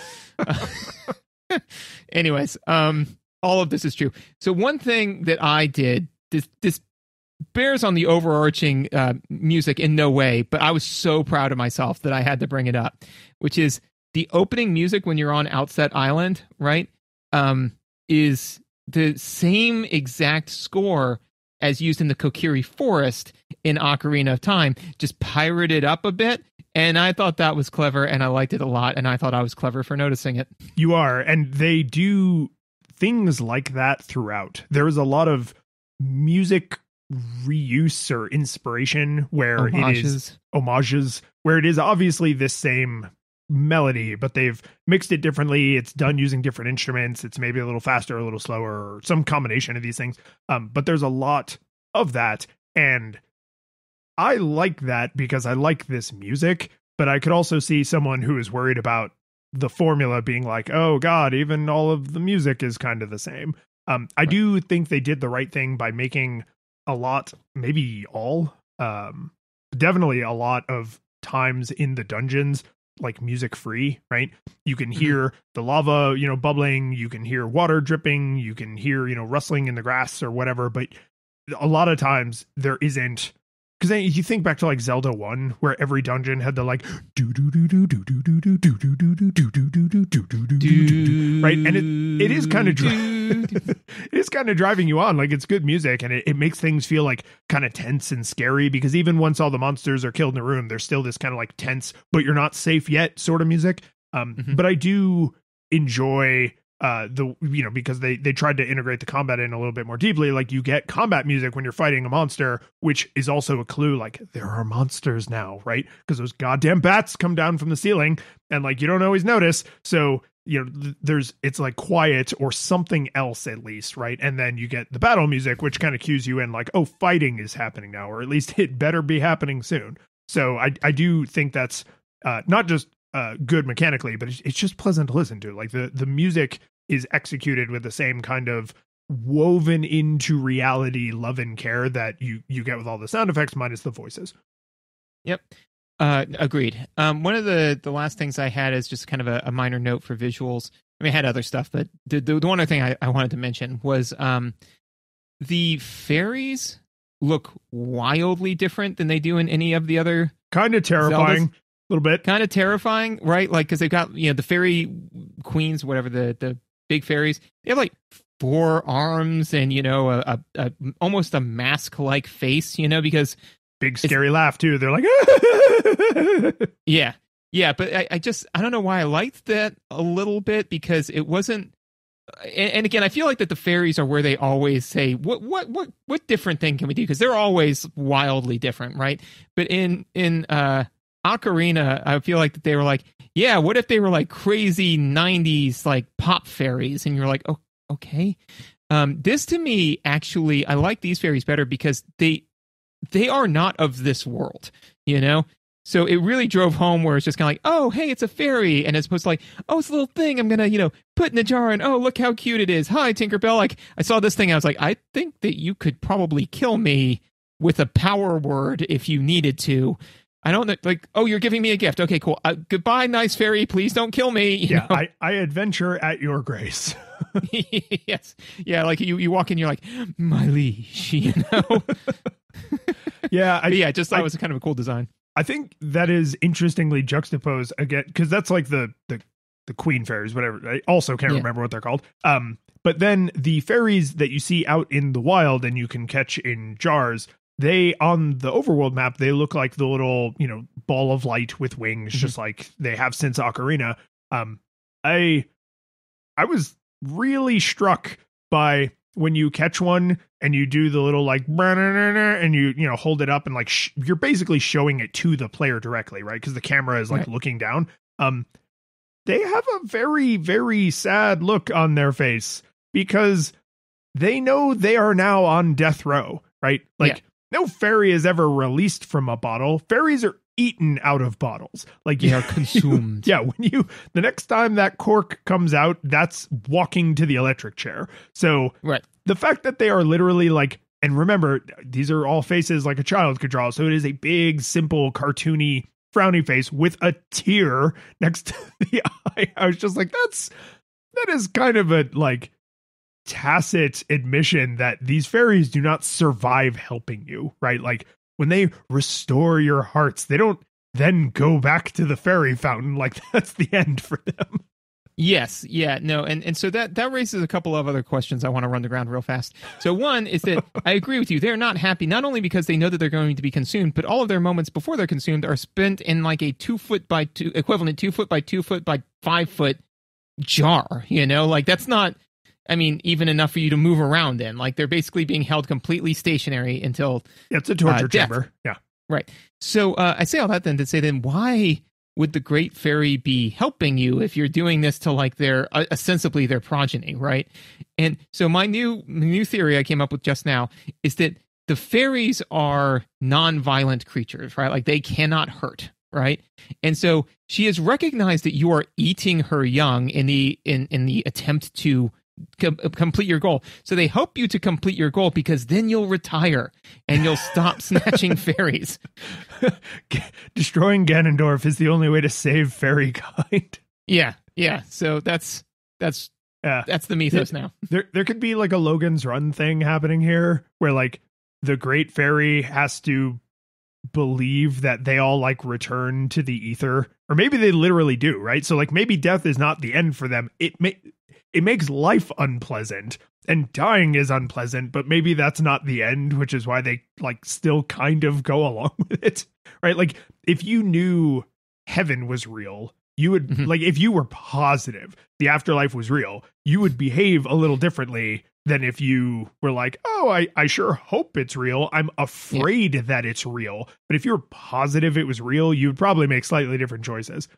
Anyways, all of this is true. So one thing that I did, this bears on the overarching music in no way, but I was so proud of myself that I had to bring it up, which is the opening music when you're on Outset Island, right? Is the same exact score as used in the Kokiri Forest in Ocarina of Time, just pirated up a bit. And I thought that was clever, and I liked it a lot, and I thought I was clever for noticing it. You are, and they do things like that throughout. There is a lot of music reuse or inspiration where it is homages, where it is obviously this same melody, but they've mixed it differently. It's done using different instruments. It's maybe a little faster, a little slower, or some combination of these things. But there's a lot of that, and I like that because I like this music, but I could also see someone who is worried about the formula being like, oh God, even all of the music is kind of the same. I do think they did the right thing by making a lot, maybe all, definitely a lot of times in the dungeons, like music free, right? You can hear the lava, bubbling, you can hear water dripping, you can hear, rustling in the grass or whatever, but a lot of times there isn't. Because then you think back to like Zelda 1, where every dungeon had the like do do do do do do do do do do do do do do do do do, right, and it is kind of it is kind of driving you on. Like it's good music, and it makes things feel like kind of tense and scary. Because even once all the monsters are killed in the room, there's still this kind of like tense, but you're not safe yet sort of music. But I do enjoy. Because they tried to integrate the combat in a little bit more deeply. Like you get combat music when you're fighting a monster, which is also a clue, like there are monsters now, right? Because those goddamn bats come down from the ceiling and like you don't always notice. So, it's like quiet or something else at least, right? And then you get the battle music, which kind of cues you in like, oh, fighting is happening now, or at least it better be happening soon. So I do think that's not just good mechanically, but it's just pleasant to listen to. Like the music is executed with the same kind of woven into reality love and care that you get with all the sound effects minus the voices. Yep. Agreed. One of the last things I had is just kind of a minor note for visuals. I mean, I had other stuff, but the one other thing I wanted to mention was the fairies look wildly different than they do in any of the other kind of terrifying. Zeldas. A little bit kind of terrifying, right? Like, because they've got, you know, the fairy queens, whatever, the big fairies, they have like 4 arms and, you know, a almost a mask like face, you know, because big scary laugh too. They're like yeah but I don't know why I liked that a little bit, because it wasn't. And again, I feel like that the fairies are where they always say, what different thing can we do? Because they're always wildly different, right? But in Ocarina, I feel like that they were like, yeah, what if they were like crazy 90s like pop fairies? And you're like, oh, okay. This to me, actually, I like these fairies better because they are not of this world, you know? So it really drove home where it's just kind of like, oh, hey, it's a fairy. And as opposed to like, oh, it's a little thing I'm going to, you know, put in a jar and, oh, look how cute it is. Hi, Tinkerbell. Like, I saw this thing. I was like, I think that you could probably kill me with a power word if you needed to. I don't know, like, oh, you're giving me a gift. Okay, cool. Goodbye, nice fairy. Please don't kill me. You know? I adventure at your grace. Yes. Yeah, like you walk in, you're like, my liege, you know? Yeah. I just thought it was kind of a cool design. I think that is interestingly juxtaposed again, because that's like the queen fairies, whatever. I also can't remember what they're called. But then the fairies that you see out in the wild and you can catch in jars, they, on the overworld map, they look like the little, you know, ball of light with wings, just like they have since Ocarina. I was really struck by when you catch one and you do the little like and you know hold it up and like you're basically showing it to the player directly, right? Because the camera is like looking down. They have a very, very sad look on their face because they know they are now on death row, right? Like no fairy is ever released from a bottle. Fairies are eaten out of bottles. Like they are consumed. When the next time that cork comes out, that's walking to the electric chair. So the fact that they are literally like, and remember, these are all faces like a child could draw. So it is a big, simple, cartoony, frowny face with a tear next to the eye. I was just like, that is kind of a like tacit admission that these fairies do not survive helping you, right? Like when they restore your hearts, they don't then go back to the fairy fountain. Like that's the end for them. Yes. Yeah. No. And so that raises a couple of other questions I want to run the ground real fast. So one is that I agree with you. They're not happy, not only because they know that they're going to be consumed, but all of their moments before they're consumed are spent in like a 2 foot by 2 equivalent 2 foot by 2 foot by 5 foot jar, you know, like that's not, I mean, even enough for you to move around in. Like they're basically being held completely stationary until it's a torture death. chamber. Yeah. Right. So I say all that then to say then why would the great fairy be helping you if you're doing this to like their ostensibly their progeny, right? And so my new theory I came up with just now is that the fairies are non-violent creatures, right? Like they cannot hurt, right? And so she has recognized that you are eating her young in the attempt to complete your goal. So they help you to complete your goal because then you'll retire and you'll stop snatching fairies. Destroying Ganondorf is the only way to save fairy kind. Yeah. So that's the mythos now. There could be like a Logan's Run thing happening here where like the great fairy has to believe that they all like return to the ether, or maybe they literally do, right? So like maybe death is not the end for them. It makes life unpleasant and dying is unpleasant, but maybe that's not the end, which is why they like still kind of go along with it, right? Like if you knew heaven was real, you would like, if you were positive the afterlife was real, you would behave a little differently than if you were like, oh, I sure hope it's real. I'm afraid that it's real. But if you're positive it was real, you would probably make slightly different choices.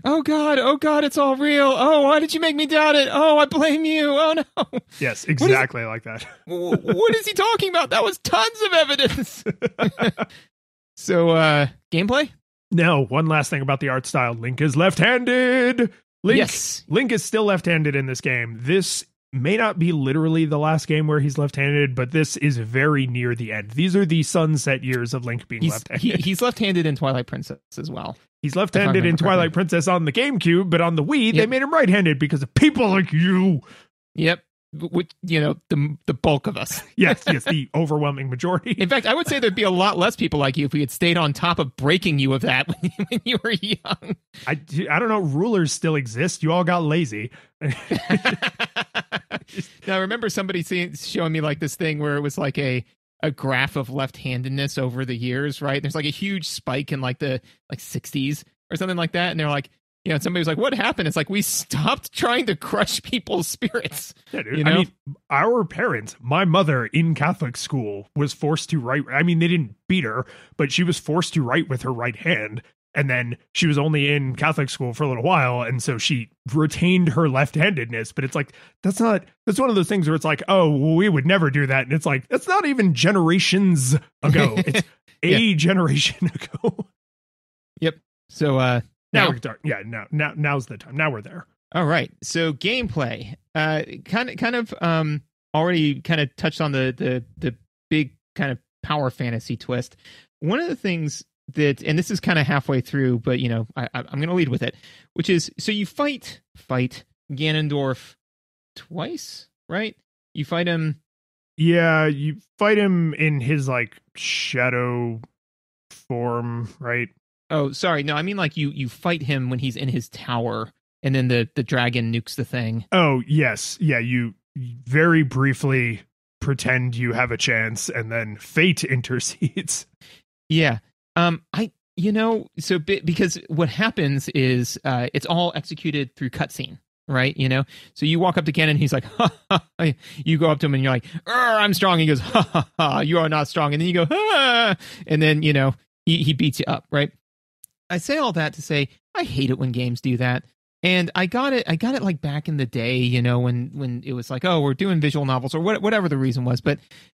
Oh God, it's all real. Oh, why did you make me doubt it? Oh, I blame you. Oh no. Yes, exactly like that. What is he talking about? That was tons of evidence. So, gameplay? No, one last thing about the art style. Link is left-handed. Link is still left-handed in this game. This may not be literally the last game where he's left-handed, but this is very near the end. These are the sunset years of Link being left-handed. He's left-handed in Twilight Princess as well. He's left-handed in Twilight Princess on the GameCube, but on the Wii, they made him right-handed because of people like you. Yep. Which, the bulk of us. yes, the overwhelming majority. In fact, I would say there'd be a lot less people like you if we had stayed on top of breaking you of that when you were young. I don't know. Rulers still exist. You all got lazy. Now, I remember somebody showing me like this thing where it was like a graph of left-handedness over the years, right? There's like a huge spike in like the 60s or something like that. And they're like, somebody was like, what happened? It's like, we stopped trying to crush people's spirits. Yeah, dude. I mean, our parents, my mother in Catholic school was forced to write. I mean, they didn't beat her, but she was forced to write with her right hand. And then she was only in Catholic school for a little while. And so she retained her left-handedness. But it's like, that's one of those things where it's like, oh, well, we would never do that. And it's like, that's not even generations ago. It's a generation ago. Yep. So, now we're done. Yeah, now's the time. Now we're there. All right. So gameplay, kind of already kind of touched on the big kind of power fantasy twist. One of the things that, and this is kind of halfway through, but I'm going to lead with it, which is, so you fight Ganondorf twice, right? You fight him. Yeah, you fight him in his like shadow form, right? Oh, sorry. No, I mean like you fight him when he's in his tower, and then the dragon nukes the thing. Oh, yes. Yeah, you very briefly pretend you have a chance, and then fate intercedes. Yeah. Because what happens is it's all executed through cutscene, right? So you walk up to Ganon, he's like, ha, ha, ha. You go up to him and you're like, I'm strong. He goes, ha, ha, ha, you are not strong. And then you go, ha, and then, he beats you up, right? I say all that to say I hate it when games do that. And I got it like back in the day, when it was like, oh, we're doing visual novels or whatever the reason was. But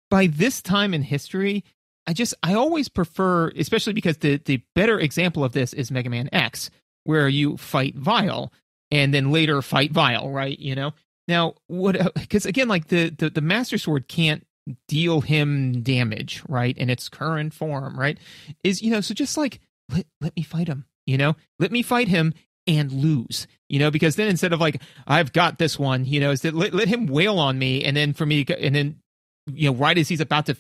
by this time in history, I always prefer, especially because the better example of this is Mega Man X, where you fight Vile and then later fight Vile, right? Now, because again, like the Master Sword can't deal him damage, right? In its current form, right? So just like, let me fight him, let me fight him and lose, because then instead of like, I've got this one, is that let him wail on me. And then right as he's about to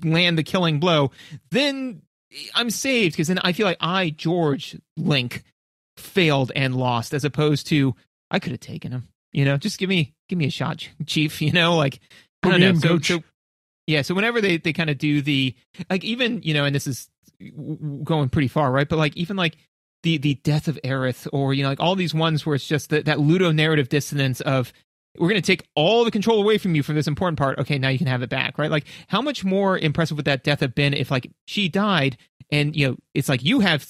land the killing blow, then I'm saved. Cause then I feel like George Link failed and lost, as opposed to, I could have taken him, just give me a shot, Chief, like, I don't know. So whenever they kind of do the, like, even, and this is going pretty far, right? But like, even like the death of Aerith, or, like all these ones where it's just that ludonarrative dissonance of, we're going to take all the control away from you from this important part. Okay, now you can have it back, right? Like, how much more impressive would that death have been if like she died and, it's like you have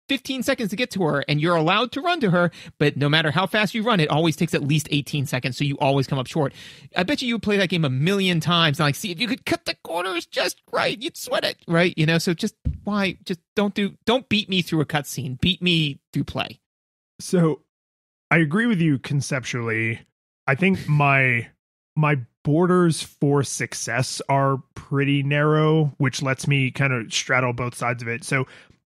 15 seconds to get to her and you're allowed to run to her, but no matter how fast you run, it always takes at least 18 seconds, so you always come up short. I bet you play that game a million times and like, see if you could cut the corners just right, you'd sweat it, right? So just don't beat me through a cutscene, beat me through play. So I agree with you conceptually. I think my borders for success are pretty narrow, which lets me kind of straddle both sides of it. So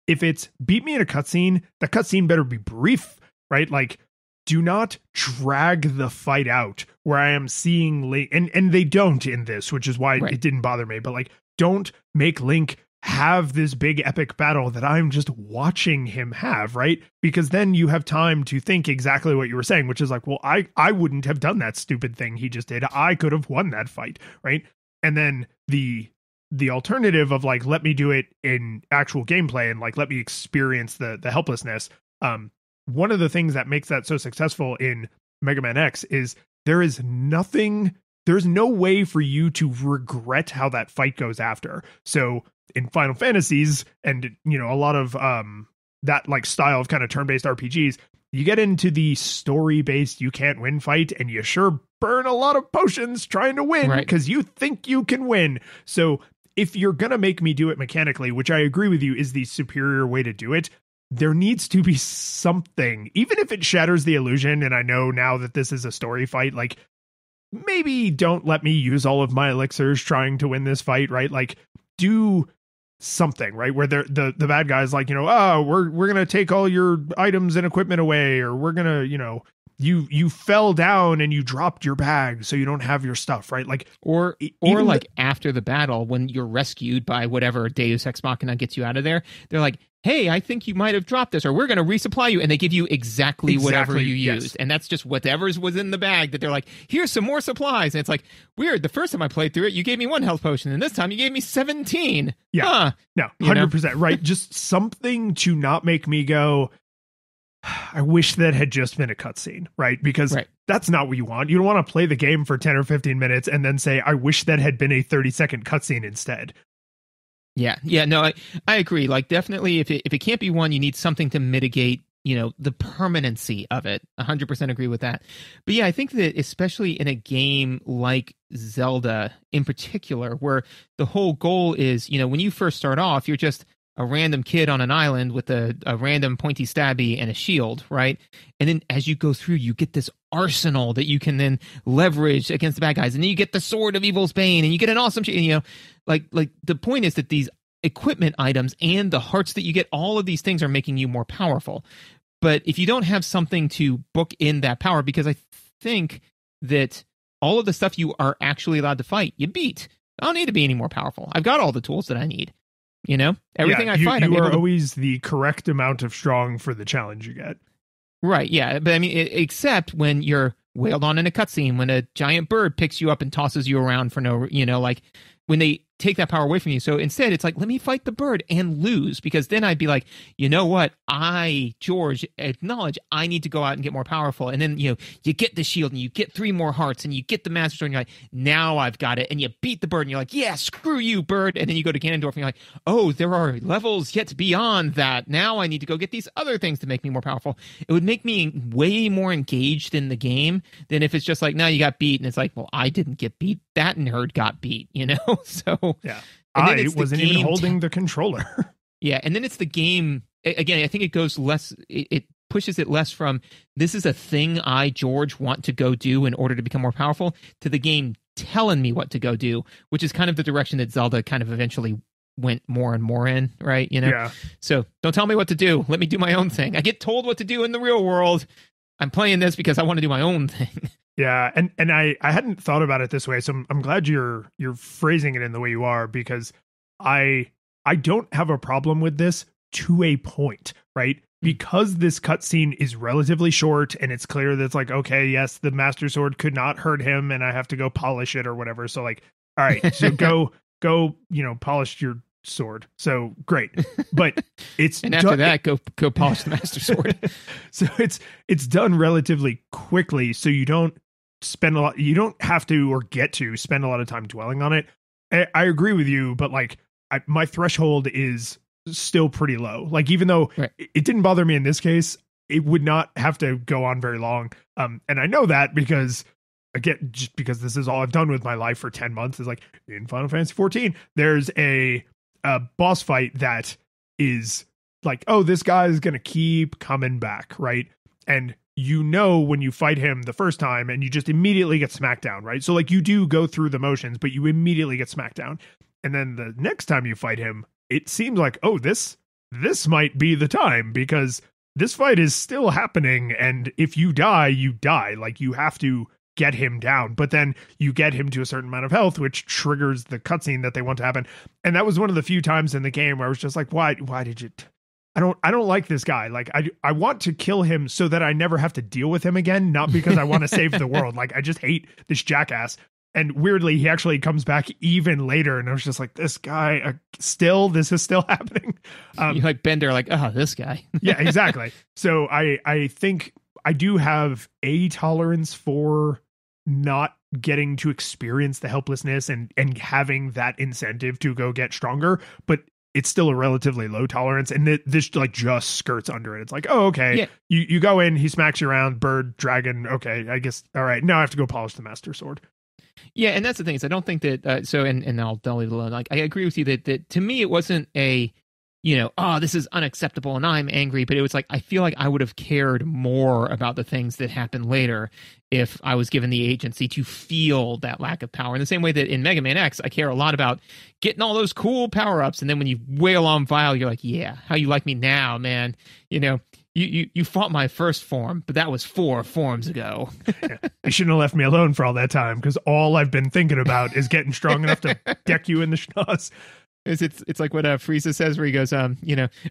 if it's beat me in a cutscene, the cutscene better be brief, right? Like, do not drag the fight out where I am seeing Link, and they don't in this, which is why it didn't bother me. But like, don't make Link have this big epic battle that I'm just watching him have, right? Because then you have time to think exactly what you were saying, which is like, well, I wouldn't have done that stupid thing he just did. I could have won that fight, right? And then the alternative of like, let me do it in actual gameplay and like, let me experience the helplessness. One of the things that makes that so successful in Mega Man X is there's no way for you to regret how that fight goes after. So in Final Fantasies and, a lot of that like style of kind of turn-based RPGs, you get into the story-based you can't win fight and you sure burn a lot of potions trying to win because you think you can win. So if you're going to make me do it mechanically, which I agree with you is the superior way to do it, there needs to be something, even if it shatters the illusion. And I know now that this is a story fight, like maybe don't let me use all of my elixirs trying to win this fight, right? Like do something, right? Where the bad guy's like, oh, we're going to take all your items and equipment away, or we're going to, you fell down and you dropped your bag, so you don't have your stuff, right? Like, or like after the battle, when you're rescued by whatever Deus Ex Machina gets you out of there, they're like, hey, I think you might have dropped this, or we're going to resupply you. And they give you exactly whatever you used. And that's just whatever's was in the bag that they're like, here's some more supplies. And it's like, weird. The first time I played through it, you gave me 1 health potion. And this time you gave me 17. Yeah. Huh. No, 100%. Right. Just something to not make me go, I wish that had just been a cutscene, right? Because that's not what you want. You don't want to play the game for 10 or 15 minutes and then say, I wish that had been a 30-second cutscene instead. Yeah, no, I agree. Like, definitely, if it can't be one, you need something to mitigate, the permanency of it. 100% agree with that. But yeah, I think that especially in a game like Zelda in particular, where the whole goal is, when you first start off, you're just a random kid on an island with a random pointy stabby and a shield, right? And then as you go through, you get this arsenal that you can then leverage against the bad guys, and then you get the Sword of Evil's Bane, and you get an awesome, like the point is that these equipment items and the hearts that you get, all of these things are making you more powerful. But if you don't have something to book in that power, because I think that all of the stuff you are actually allowed to fight, you beat. I don't need to be any more powerful. I've got all the tools that I need. Everything I fight, you are always the correct amount of strong for the challenge you get. Right, yeah. But I mean, except when you're wailed on in a cutscene, when a giant bird picks you up and tosses you around for no, like when they take that power away from you. So instead, it's like, let me fight the bird and lose, because then I'd be like, you know what? George, acknowledge I need to go out and get more powerful. And then, you get the shield and you get 3 more hearts and you get the Master Sword and you're like, now I've got it. And you beat the bird and you're like, yeah, screw you, bird. And then you go to Ganondorf and you're like, oh, there are levels yet beyond that. Now I need to go get these other things to make me more powerful. It would make me way more engaged in the game than if it's just like, no, you got beat. And it's like, well, I didn't get beat. That nerd got beat, So yeah, I wasn't even holding the controller. Yeah, and then it's the game. Again, I think it goes less. It pushes it less from this is a thing George, want to go do in order to become more powerful, to the game telling me what to go do, which is kind of the direction that Zelda kind of eventually went more and more in, right? Yeah. So don't tell me what to do. Let me do my own thing. I get told what to do in the real world. I'm playing this because I want to do my own thing. Yeah, and I hadn't thought about it this way, so I'm glad you're phrasing it in the way you are, because I don't have a problem with this to a point, right? Because this cutscene is relatively short, and it's clear that it's like, okay, yes, the Master Sword could not hurt him, and I have to go polish it or whatever. So like, all right, so go, polish your sword. So great, but it's and after that, go polish the Master Sword. So it's done relatively quickly, so you don't spend a lot. You don't have to or get to spend a lot of time dwelling on it. I agree with you, but like my threshold is still pretty low. Like even though it didn't bother me in this case, it would not have to go on very long. And I know that because, again, just because this is all I've done with my life for 10 months is like in Final Fantasy 14, there's a boss fight that is like, oh, this guy is going to keep coming back, right? And when you fight him the first time and you just immediately get smacked down, right? So like you do go through the motions, but you immediately get smacked down. And then the next time you fight him, it seems like, oh, this might be the time, because this fight is still happening. And if you die, you die. Like you have to get him down, but then you get him to a certain amount of health, which triggers the cutscene that they want to happen. And that was one of the few times in the game where I was just like, why did you? I don't like this guy. Like I want to kill him so that I never have to deal with him again. Not because I want to save the world. Like I just hate this jackass. And weirdly, he actually comes back even later. And I was just like, this guy this is still happening. You like Bender, like, oh, this guy. Yeah, exactly. So I think I do have a tolerance for not getting to experience the helplessness and having that incentive to go get stronger, but it's still a relatively low tolerance. And this like just skirts under it. It's like, oh, okay. Yeah. You go in, he smacks you around, bird, dragon. Okay, I guess. All right. Now I have to go polish the Master Sword. Yeah, and that's the thing is I don't think that and I'll leave it alone. Like I agree with you that to me it wasn't a oh, this is unacceptable and I'm angry. But it was like, I feel like I would have cared more about the things that happen later if I was given the agency to feel that lack of power. In the same way that in Mega Man X, I care a lot about getting all those cool power-ups. And then when you wail on Vile, you're like, yeah, how you like me now, man? You fought my first form, but that was 4 forms ago. Yeah. You shouldn't have left me alone for all that time, because all I've been thinking about is getting strong enough to deck you in the schnoz. It's like what Frieza says, where he goes, oh,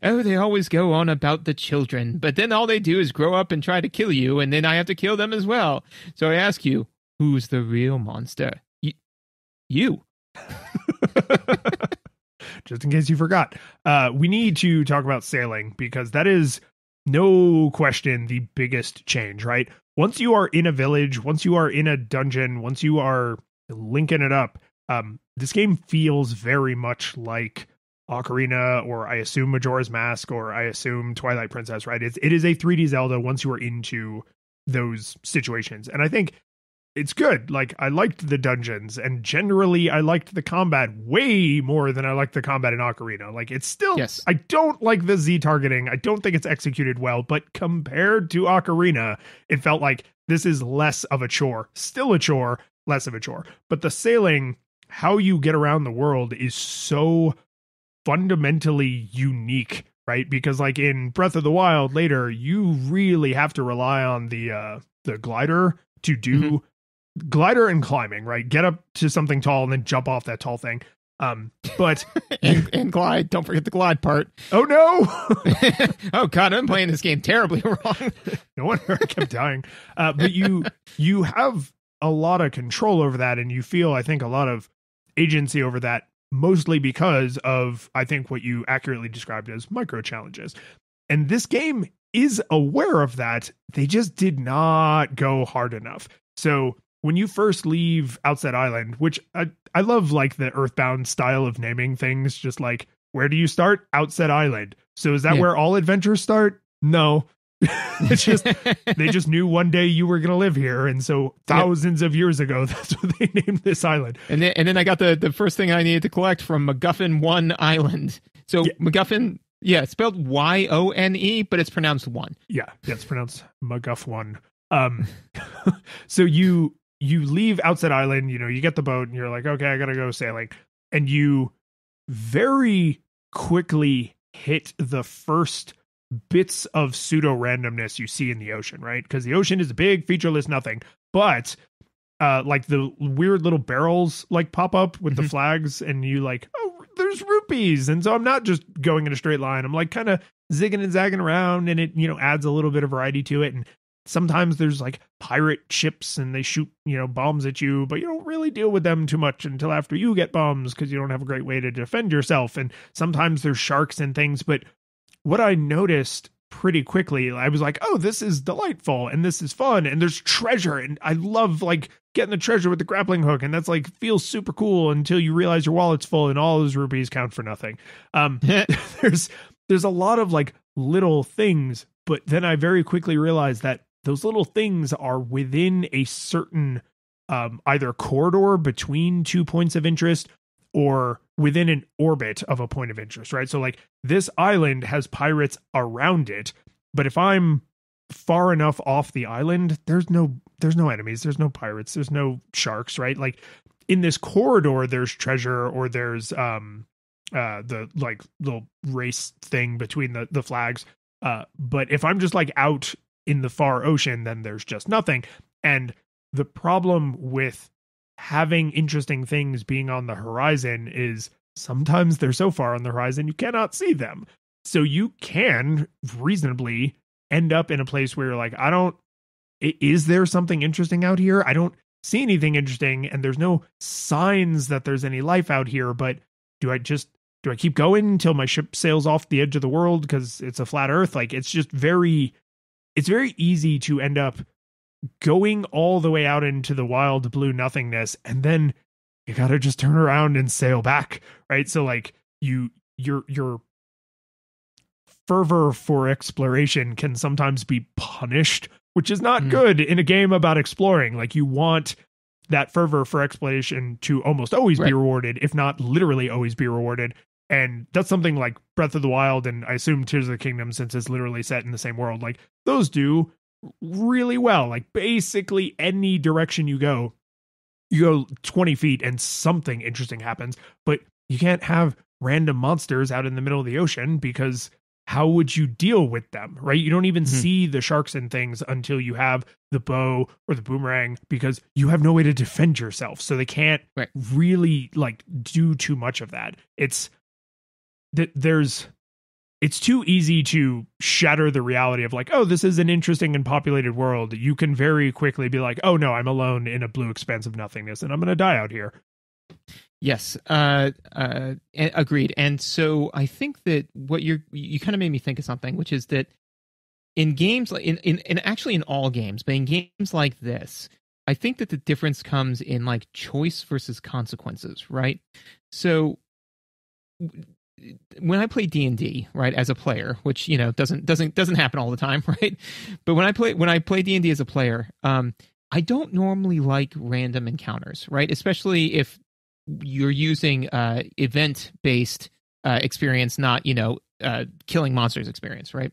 they always go on about the children, but then all they do is grow up and try to kill you, and then I have to kill them as well. So I ask you, who's the real monster? You. Just in case you forgot, we need to talk about sailing, because that is no question the biggest change, right? Once you are in a village, once you are in a dungeon, once you are linking it up, this game feels very much like Ocarina, or I assume Majora's Mask, or I assume Twilight Princess, right? It is a 3D Zelda once you are into those situations. And I think it's good. Like, I liked the dungeons, and generally I liked the combat way more than I liked the combat in Ocarina. Like, it's still, yes. I don't like the Z targeting. I don't think it's executed well, but compared to Ocarina, it felt like this is less of a chore. Still a chore, less of a chore. But the sailing, how you get around the world, is so fundamentally unique, right? Because like in Breath of the Wild later, you really have to rely on the glider to do glider and climbing, right? Get up to something tall and then jump off that tall thing. But and glide. Don't forget the glide part. Oh no! Oh god, I'm playing this game terribly wrong. No wonder I kept dying. But you have a lot of control over that, and you feel, I think, a lot of agency over that, mostly because of, I think, what you accurately described as micro challenges. And this game is aware of that. They just did not go hard enough. So when you first leave Outset Island, which I love, like the Earthbound style of naming things, just like, where do you start? Outset Island. So is that where all adventures start? No. It's just, they just knew one day you were going to live here. And so thousands of years ago, that's what they named this island. And then I got the first thing I needed to collect from MacGuffin 1 Island. So MacGuffin, it's spelled Y-O-N-E, but it's pronounced 1. Yeah, it's pronounced MacGuff 1. So you leave Outset Island, you get the boat and you're like, okay, I got to go sailing. And you very quickly hit the first bits of pseudo randomness you see in the ocean, right? Because the ocean is a big featureless nothing, but like the weird little barrels like pop up with the flags, and you like, oh, there's rupees. And so I'm not just going in a straight line. I'm like kind of zigging and zagging around, and it adds a little bit of variety to it. And sometimes there's like pirate ships and they shoot bombs at you, but you don't really deal with them too much until after you get bombs, because you don't have a great way to defend yourself. And sometimes there's sharks and things. But what I noticed pretty quickly, I was like, oh, this is delightful and this is fun, and there's treasure, and I love like getting the treasure with the grappling hook, and that's like feels super cool until you realize your wallet's full and all those rupees count for nothing. There's a lot of like little things, but then I very quickly realized that those little things are within a certain either corridor between 2 points of interest or within an orbit of a point of interest, right? So like this island has pirates around it, but if I'm far enough off the island, there's no enemies, there's no pirates, there's no sharks, right? Like in this corridor, there's treasure, or there's the like little race thing between the flags. But if I'm just like out in the far ocean, then there's just nothing. And the problem with having interesting things being on the horizon is sometimes they're so far on the horizon you cannot see them. So you can reasonably end up in a place where you're like, is there something interesting out here? I don't see anything interesting, and there's no signs that there's any life out here, but do I keep going until my ship sails off the edge of the world because it's a flat earth? Like, it's very easy to end up going all the way out into the wild blue nothingness, and then you gotta just turn around and sail back, right? So like your fervor for exploration can sometimes be punished, which is not good in a game about exploring. Like, you want that fervor for exploration to almost always be rewarded, if not literally always be rewarded. And that's something like Breath of the Wild, and I assume Tears of the Kingdom, since it's literally set in the same world, like those do really well. Like basically any direction you go 20 feet and something interesting happens. But you can't have random monsters out in the middle of the ocean, because how would you deal with them, right? You don't even see the sharks and things until you have the bow or the boomerang, because you have no way to defend yourself. So they can't really like do too much of that. It's too easy to shatter the reality of like, oh, this is an interesting and populated world. You can very quickly be like, oh no, I'm alone in a blue expanse of nothingness and I'm going to die out here. Yes, agreed. And so I think that what you kind of made me think of something, which is that in games like in actually in all games, but in games like this, I think that the difference comes in like choice versus consequences, right? So when I play D&D, right, as a player, which doesn't happen all the time, right? But when I play D&D as a player, I don't normally like random encounters, right? Especially if you're using event-based experience, not killing monsters experience, right?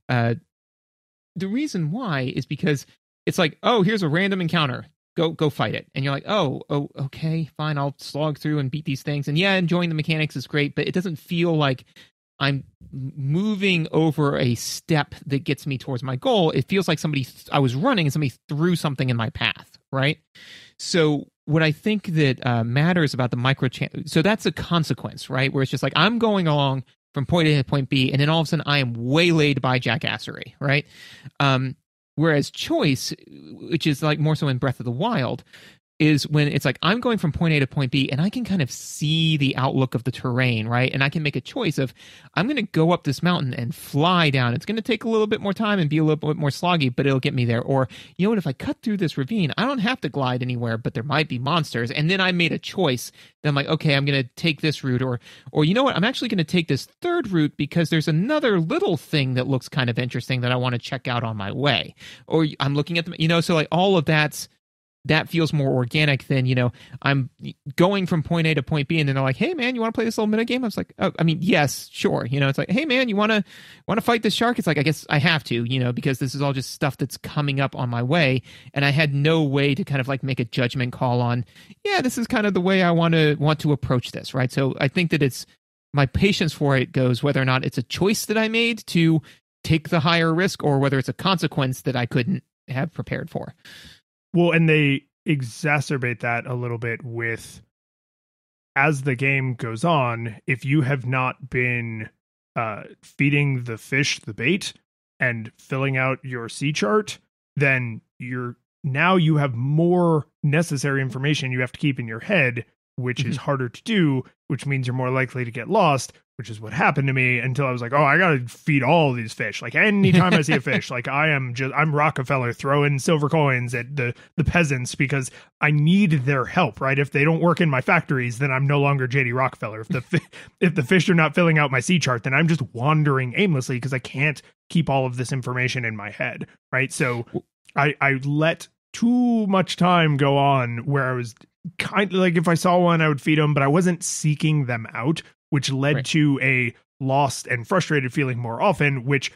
The reason why is because it's like, oh, here's a random encounter. Go fight it. And you're like, oh, okay, fine. I'll slog through and beat these things. And yeah, enjoying the mechanics is great, but it doesn't feel like I'm moving over a step that gets me towards my goal. It feels like I was running and somebody threw something in my path, right? So what I think that matters about the so that's a consequence, right? Where it's just like, I'm going along from point A to point B, and then all of a sudden I am waylaid by jackassery, right? Whereas choice, which is like more so in Breath of the Wild, is when it's like I'm going from point A to point B and I can kind of see the outlook of the terrain, right? And I can make a choice of, I'm going to go up this mountain and fly down. It's going to take a little bit more time and be a little bit more sloggy, but it'll get me there. Or, you know what, if I cut through this ravine, I don't have to glide anywhere, but there might be monsters. And then I made a choice. Then I'm like, okay, I'm going to take this route. Or you know what, I'm actually going to take this third route because there's another little thing that looks kind of interesting that I want to check out on my way. Or I'm looking at them, so like all of that feels more organic than, I'm going from point A to point B and then they're like, hey man, you want to play this little minigame? I was like, oh, I mean, yes, sure. It's like, hey man, you want to fight this shark? It's like, I guess I have to, because this is all just stuff that's coming up on my way. And I had no way to kind of like make a judgment call on, yeah, this is kind of the way I want to approach this. Right. So I think that it's my patience for it goes whether or not it's a choice that I made to take the higher risk or whether it's a consequence that I couldn't have prepared for. Well, and they exacerbate that a little bit with, as the game goes on, if you have not been feeding the fish the bait and filling out your sea chart, then you have more necessary information you have to keep in your head, which is harder to do, which means you're more likely to get lost, which is what happened to me until I was like, oh, I got to feed all these fish. Like anytime I see a fish, like I'm Rockefeller throwing silver coins at the peasants because I need their help, right? If they don't work in my factories, then I'm no longer JD Rockefeller. If the fish are not filling out my sea chart, then I'm just wandering aimlessly because I can't keep all of this information in my head, right? So I let too much time go on where I was kind of like, if I saw one, I would feed them, but I wasn't seeking them out, which led to a lost and frustrated feeling more often, which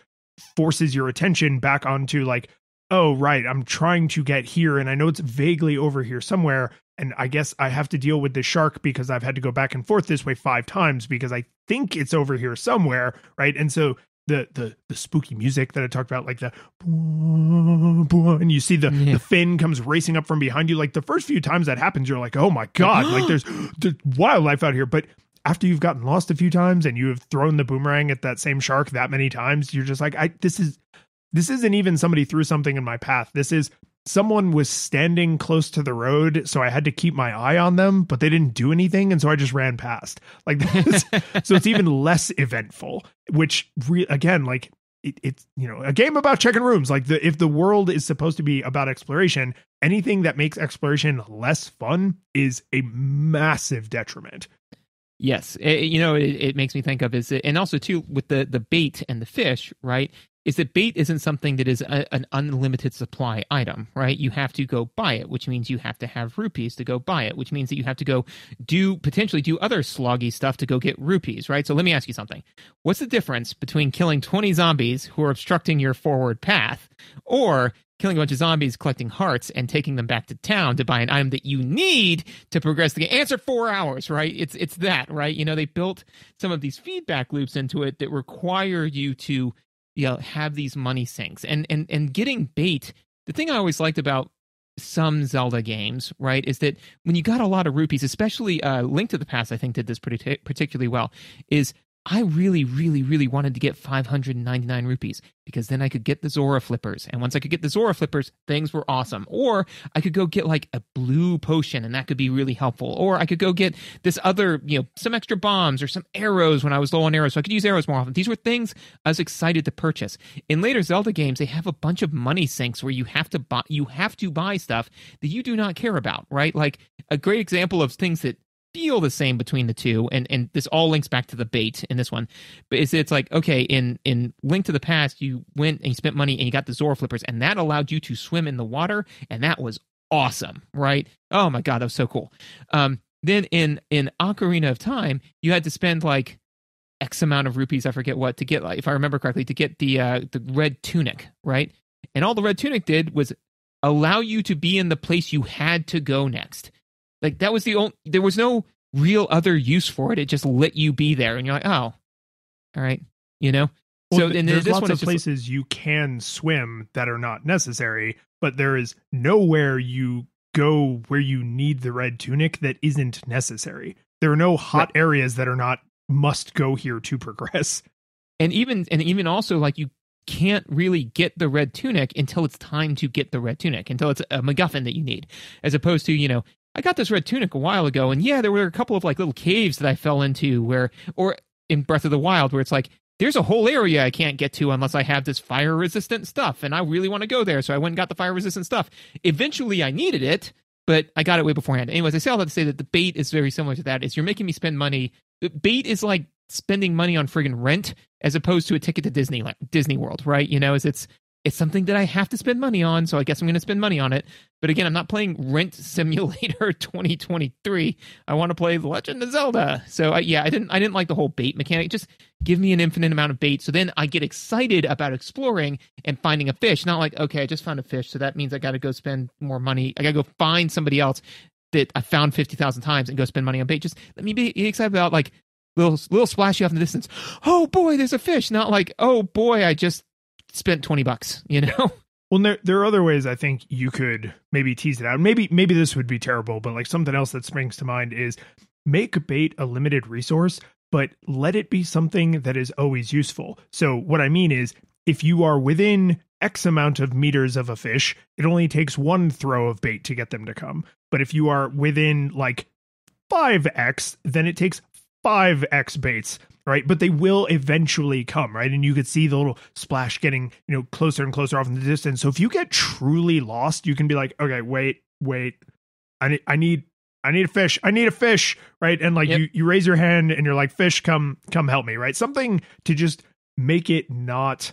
forces your attention back onto like, oh, right, I'm trying to get here and I know it's vaguely over here somewhere. And I guess I have to deal with the shark because I've had to go back and forth this way 5 times because I think it's over here somewhere. Right. And so the spooky music that I talked about, like the and you see the fin comes racing up from behind you. Like the first few times that happens, you're like, oh my God, like there's wildlife out here. But after you've gotten lost a few times and you have thrown the boomerang at that same shark that many times, you're just like, this isn't even somebody threw something in my path. This is someone was standing close to the road, so I had to keep my eye on them, but they didn't do anything, and so I just ran past. Like this, so it's even less eventful. Which again, like it's a game about checking rooms. Like if the world is supposed to be about exploration, anything that makes exploration less fun is a massive detriment. Yes, it makes me think of and also too with the bait and the fish, right? is that bait isn't something that is an unlimited supply item, right? You have to go buy it, which means you have to have rupees to go buy it, which means that you have to go potentially do other sloggy stuff to go get rupees, right? So let me ask you something. What's the difference between killing 20 zombies who are obstructing your forward path or killing a bunch of zombies, collecting hearts, and taking them back to town to buy an item that you need to progress the game? Answer 4 hours, right? It's that, right? They built some of these feedback loops into it that require you to have these money sinks and getting bait. The thing I always liked about some Zelda games, right, is that when you got a lot of rupees, especially Link to the Past, I think did this particularly well, is I really, really, really wanted to get 599 rupees because then I could get the Zora flippers. And once I could get the Zora flippers, things were awesome. Or I could go get like a blue potion and that could be really helpful. Or I could go get this other, some extra bombs or some arrows when I was low on arrows. So I could use arrows more often. These were things I was excited to purchase. In later Zelda games, they have a bunch of money sinks where you have to buy stuff that you do not care about, right? Like a great example of things that feel the same between the two, and this all links back to the bait in this one, but it's like, okay, in Link to the Past, you went and you spent money and you got the Zora flippers, and that allowed you to swim in the water, and that was awesome, right? Oh my god, that was so cool. Then in Ocarina of Time, you had to spend like X amount of rupees, I forget what, to get, like, if I remember correctly, to get the red tunic, right? And all the red tunic did was allow you to be in the place you had to go next. Like, that was there was no real other use for it. It just let you be there. And you're like, oh, all right, Well, so and there's this lots one of places you can swim that are not necessary, but there is nowhere you go where you need the red tunic that isn't necessary. There are no hot areas that are not must go here to progress. And even also, like, you can't really get the red tunic until it's time to get the red tunic, until it's a MacGuffin that you need, as opposed to, I got this red tunic a while ago, and yeah, there were a couple of like little caves that I fell into or in Breath of the Wild, where it's like, there's a whole area I can't get to unless I have this fire-resistant stuff, and I really want to go there, so I went and got the fire-resistant stuff. Eventually, I needed it, but I got it way beforehand. Anyways, I say all that to say that the bait is very similar to that. Is you're making me spend money. Bait is like spending money on friggin' rent as opposed to a ticket to Disney World, right? It's something that I have to spend money on, so I guess I'm going to spend money on it. But again, I'm not playing Rent Simulator 2023. I want to play The Legend of Zelda. So I didn't like the whole bait mechanic. Just give me an infinite amount of bait, so then I get excited about exploring and finding a fish. Not like, okay, I just found a fish, so that means I got to go spend more money. I got to go find somebody else that I found 50,000 times and go spend money on bait. Just let me be excited about like little splashy off in the distance. Oh boy, there's a fish. Not like, oh boy, I just spent $20, Well, there are other ways I think you could maybe tease it out. Maybe this would be terrible, but like something else that springs to mind is make bait a limited resource, but let it be something that is always useful. So what I mean is, if you are within X amount of meters of a fish, it only takes one throw of bait to get them to come. But if you are within like 5x, then it takes 5x baits, right? But they will eventually come, right? And you could see the little splash getting, closer and closer off in the distance. So if you get truly lost, you can be like, okay, wait, I need a fish, right? And like, yep. you raise your hand and you're like, fish, come help me, right? Something to just make it not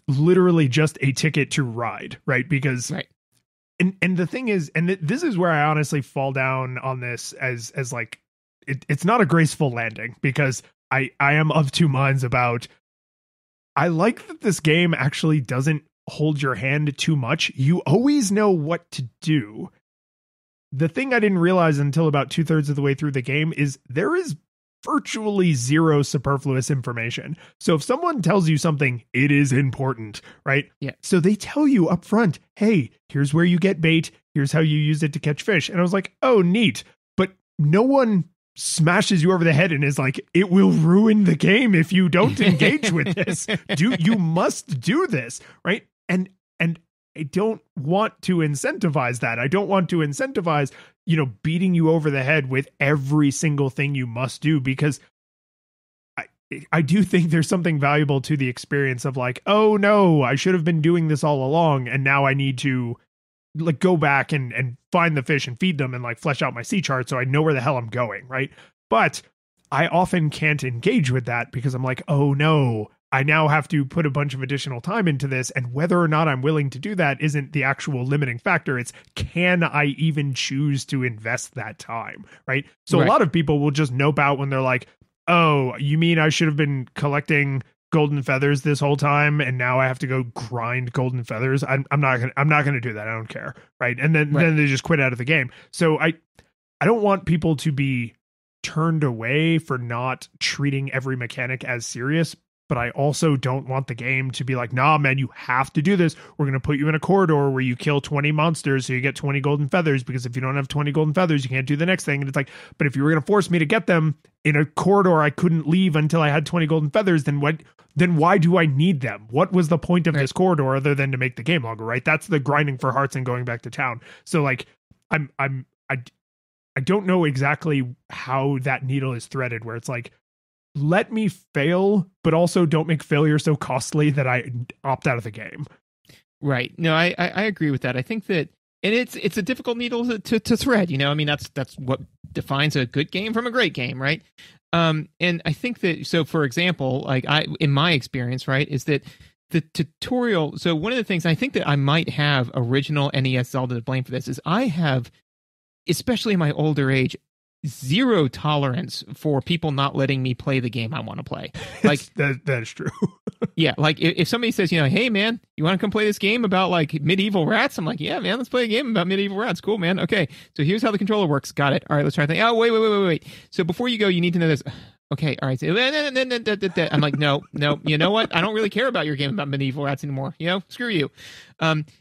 literally just a ticket to ride, right? Because right. And the thing is, and this is where I honestly fall down on this as like, it's not a graceful landing, because I am of two minds about, I like that this game actually doesn't hold your hand too much. You always know what to do. The thing I didn't realize until about 2/3 of the way through the game is there is virtually zero superfluous information. So if someone tells you something, it is important, right? Yeah. So they tell you up front, hey, here's where you get bait. Here's how you use it to catch fish. And I was like, oh, neat. But no one smashes you over the head and is like, it will ruin the game if you don't engage with this. You must do this, right? And I don't want to incentivize that. I don't want to incentivize, beating you over the head with every single thing you must do, because I do think there's something valuable to the experience of like, oh no, I should have been doing this all along, and now I need to like go back and find the fish and feed them and like flesh out my sea chart so I know where the hell I'm going, right? But I often can't engage with that because I'm like, oh no, I now have to put a bunch of additional time into this, and whether or not I'm willing to do that isn't the actual limiting factor. It's, can I even choose to invest that time, right? So a lot of people will just nope out when they're like, oh, you mean I should have been collecting golden feathers this whole time, and now I have to go grind golden feathers? I'm not gonna do that. I don't care, right? And then they just quit out of the game. So I don't want people to be turned away for not treating every mechanic as serious, but I also don't want the game to be like, nah, man, you have to do this. We're going to put you in a corridor where you kill 20 monsters so you get 20 golden feathers, because if you don't have 20 golden feathers, you can't do the next thing. And it's like, but if you were going to force me to get them in a corridor I couldn't leave until I had 20 golden feathers, then why do I need them? What was the point of this corridor other than to make the game longer, right? That's the grinding for hearts and going back to town. So like, I don't know exactly how that needle is threaded, where it's like, let me fail, but also don't make failure so costly that I opt out of the game. Right. No, I agree with that. I think that, and it's a difficult needle to thread, you know. I mean, that's what defines a good game from a great game, right? And I think that, so for example, like in my experience, right, is that the tutorial, so one of the things I think that I might have original NES Zelda to blame for this is I have, especially in my older age, zero tolerance for people not letting me play the game I want to play. Like that is true. Yeah, like if somebody says, you know, hey man, you want to come play this game about like medieval rats? I'm like, yeah man, let's play a game about medieval rats. Cool, man. Okay, so here's how the controller works. Got it. All right, let's try to think. Oh, wait. So before you go, you need to know this. Okay, all right. So, I'm like, no. You know what? I don't really care about your game about medieval rats anymore. You know, screw you.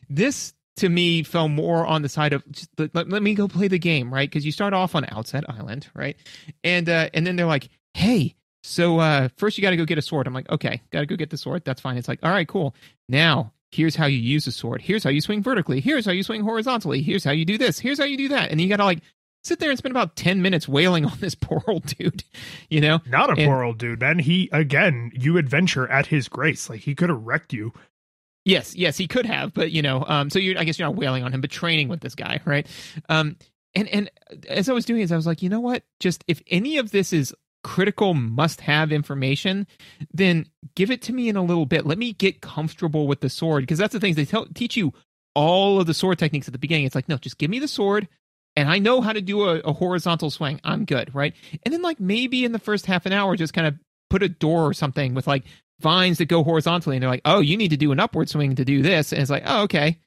This, to me, fell more on the side of just let me go play the game, right? Because you start off on Outset Island, right? And then they're like, hey, so first you got to go get a sword. I'm like, okay, got to go get the sword. That's fine. It's like, all right, cool. Now, here's how you use the sword. Here's how you swing vertically. Here's how you swing horizontally. Here's how you do this. Here's how you do that. And you got to like sit there and spend about 10 minutes wailing on this poor old dude, you know? Not a poor old dude, man. He, again, you adventure at his grace. Like, he could have wrecked you. Yes, he could have, but you know, so I guess you're not wailing on him, but training with this guy, right? And as I was doing this, I was like, you know what? Just if any of this is critical must-have information, then give it to me in a little bit. Let me get comfortable with the sword, because that's the thing. They teach you all of the sword techniques at the beginning. It's like, no, just give me the sword, and I know how to do a horizontal swing. I'm good, right? And then like maybe in the first half an hour, just kind of put a door or something with like vines that go horizontally, and they're like, oh, you need to do an upward swing to do this. And it's like, oh, okay,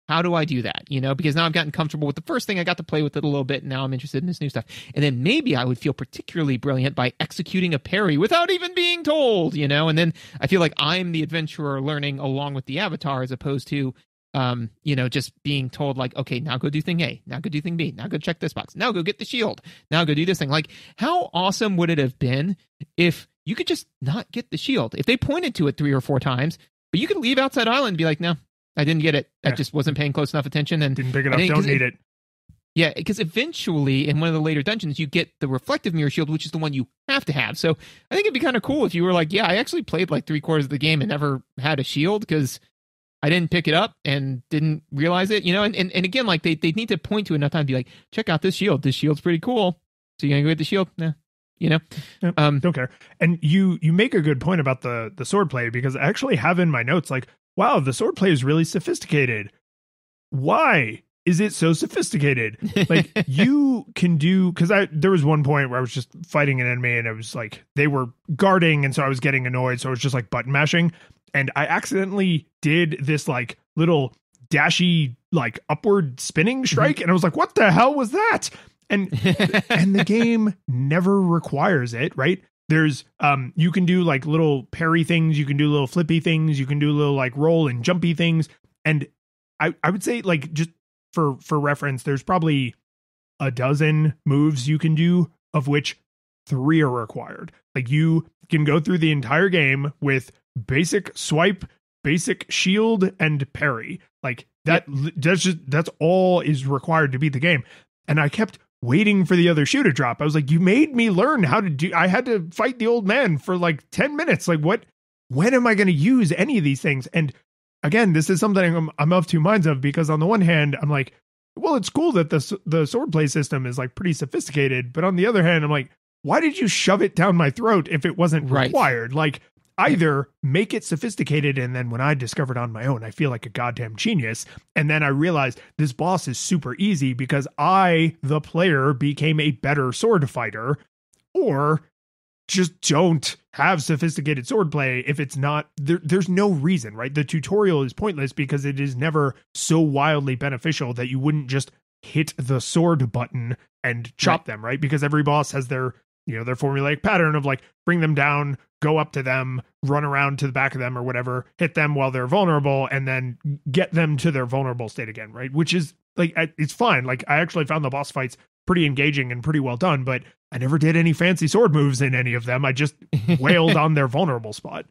how do I do that? You know, because now I've gotten comfortable with the first thing. I got to play with it a little bit, and now I'm interested in this new stuff. And then maybe I would feel particularly brilliant by executing a parry without even being told, you know. And then I feel like I'm the adventurer learning along with the avatar, as opposed to you know, just being told like, okay, now go do thing A, now go do thing B, now go check this box, now go get the shield, now go do this thing. Like, how awesome would it have been if you could just not get the shield? If they pointed to it 3 or 4 times, but you could leave Outside Island and be like, no, I didn't get it. I just wasn't paying close enough attention and didn't pick it up. Don't need it. Yeah, because eventually in one of the later dungeons, you get the reflective mirror shield, which is the one you have to have. So I think it'd be kind of cool if you were like, yeah, I actually played like 3/4 of the game and never had a shield because I didn't pick it up and didn't realize it, you know. And again, like they need to point to it enough time to be like, check out this shield. This shield's pretty cool. So you're gonna go get the shield? Nah. You know, don't care. And you make a good point about the sword play, because I actually have in my notes like, wow, the sword play is really sophisticated. Why is it so sophisticated? Like, you can do, because there was one point where I was just fighting an enemy and it was like they were guarding, and so I was getting annoyed, so it was just like button mashing, and I accidentally did this like little dashy like upward spinning strike, and I was like, what the hell was that? And and the game never requires it, right? There's you can do like little parry things, you can do little flippy things, you can do little like roll and jumpy things. And I would say, like, just for reference, there's probably a dozen moves you can do, of which 3 are required. Like, you can go through the entire game with basic swipe, basic shield, and parry. Like that, that's all is required to beat the game. And I kept waiting for the other shoe to drop. I was like, you made me learn how to do, I had to fight the old man for like 10 minutes. Like, when am I going to use any of these things? And again, this is something I'm of two minds of, because on the one hand, I'm like, well, it's cool that the sword play system is like pretty sophisticated. But on the other hand, I'm like, why did you shove it down my throat if it wasn't required? Like, either make it sophisticated, and then when I discovered on my own, I feel like a goddamn genius. And then I realized this boss is super easy because I, the player, became a better sword fighter, or just don't have sophisticated swordplay if it's not there's no reason, right? The tutorial is pointless because it is never so wildly beneficial that you wouldn't just hit the sword button and chop them, right? Because every boss has their, you know, their formulaic pattern of like bring them down, go up to them, run around to the back of them or whatever, hit them while they're vulnerable, and then get them to their vulnerable state again, right? Which is like, it's fine. Like I actually found the boss fights pretty engaging and pretty well done, but I never did any fancy sword moves in any of them. I just wailed on their vulnerable spot.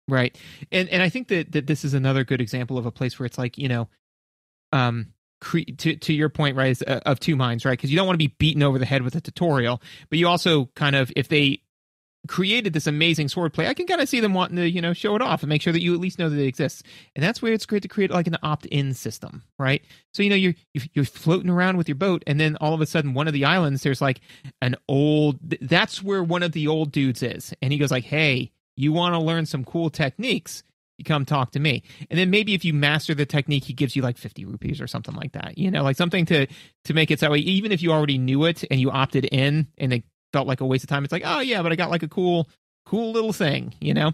Right. And I think that this is another good example of a place where it's like, you know, to your point, right, is of two minds, right? Because you don't want to be beaten over the head with a tutorial, but you also kind of, if they created this amazing swordplay, I can kind of see them wanting to, you know, show it off and make sure that you at least know that it exists. And that's where it's great to create like an opt-in system, right? So, you know, you're floating around with your boat, and then all of a sudden one of the islands, there's like that's where one of the old dudes is. And he goes like, hey, you want to learn some cool techniques? You come talk to me. And then maybe if you master the technique, he gives you like 50 rupees or something like that, you know, like something to make it so way, even if you already knew it and you opted in and it felt like a waste of time. It's like, oh yeah, but I got like a cool little thing, you know?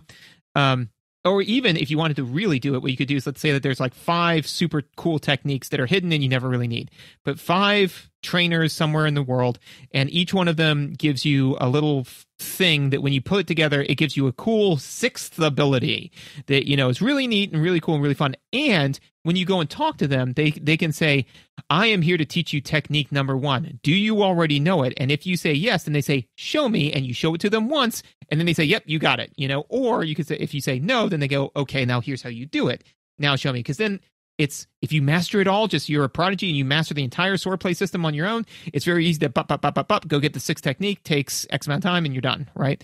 Or even if you wanted to really do it, what you could do is, let's say that there's like 5 super cool techniques that are hidden and you never really need, but 5 trainers somewhere in the world, and each one of them gives you a little thing that when you put it together, it gives you a cool 6th ability that, you know, is really neat and really cool and really fun. And when you go and talk to them, they can say, I am here to teach you technique number 1. Do you already know it? And if you say yes, then they say, show me, and you show it to them once, and then they say, yep, you got it, you know? Or you could say, if you say no, then they go, okay, now here's how you do it. Now show me. Because then it's, if you master it all, just you're a prodigy and you master the entire swordplay system on your own, it's very easy to go get the 6th technique, takes X amount of time, and you're done, right?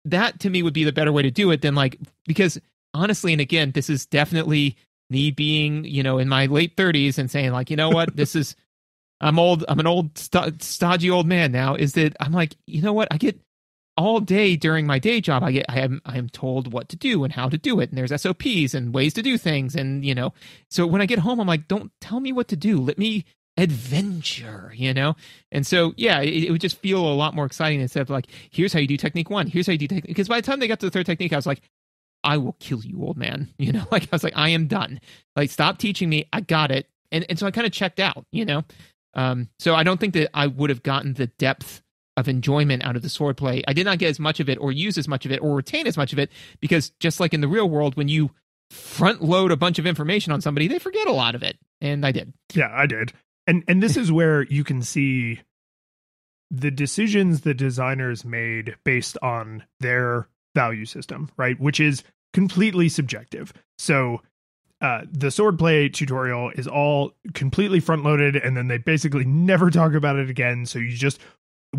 That to me would be the better way to do it than like, because honestly, and again, this is definitely me being, you know, in my late 30s and saying like, you know what, this is, I'm an old stodgy old man now, is that I'm like, you know what, I get all day during my day job, I am told what to do and how to do it, and there's SOPs and ways to do things, and you know, so when I get home, I'm like, don't tell me what to do, let me adventure, you know. And so yeah, it would just feel a lot more exciting instead of like, here's how you do technique 1, here's how you do technique, because by the time they got to the 3rd technique, I was like, I will kill you, old man, you know. Like I was like, I am done, like stop teaching me, I got it. And so I kind of checked out, you know. So I don't think that I would have gotten the depth of enjoyment out of the swordplay. I did not get as much of it or use as much of it or retain as much of it, because just like in the real world, when you front load a bunch of information on somebody, they forget a lot of it. And I did. Yeah, I did. And this is where you can see the decisions the designers made based on their value system, right? Which is completely subjective. So the swordplay tutorial is all completely front loaded, and then they basically never talk about it again. So you just,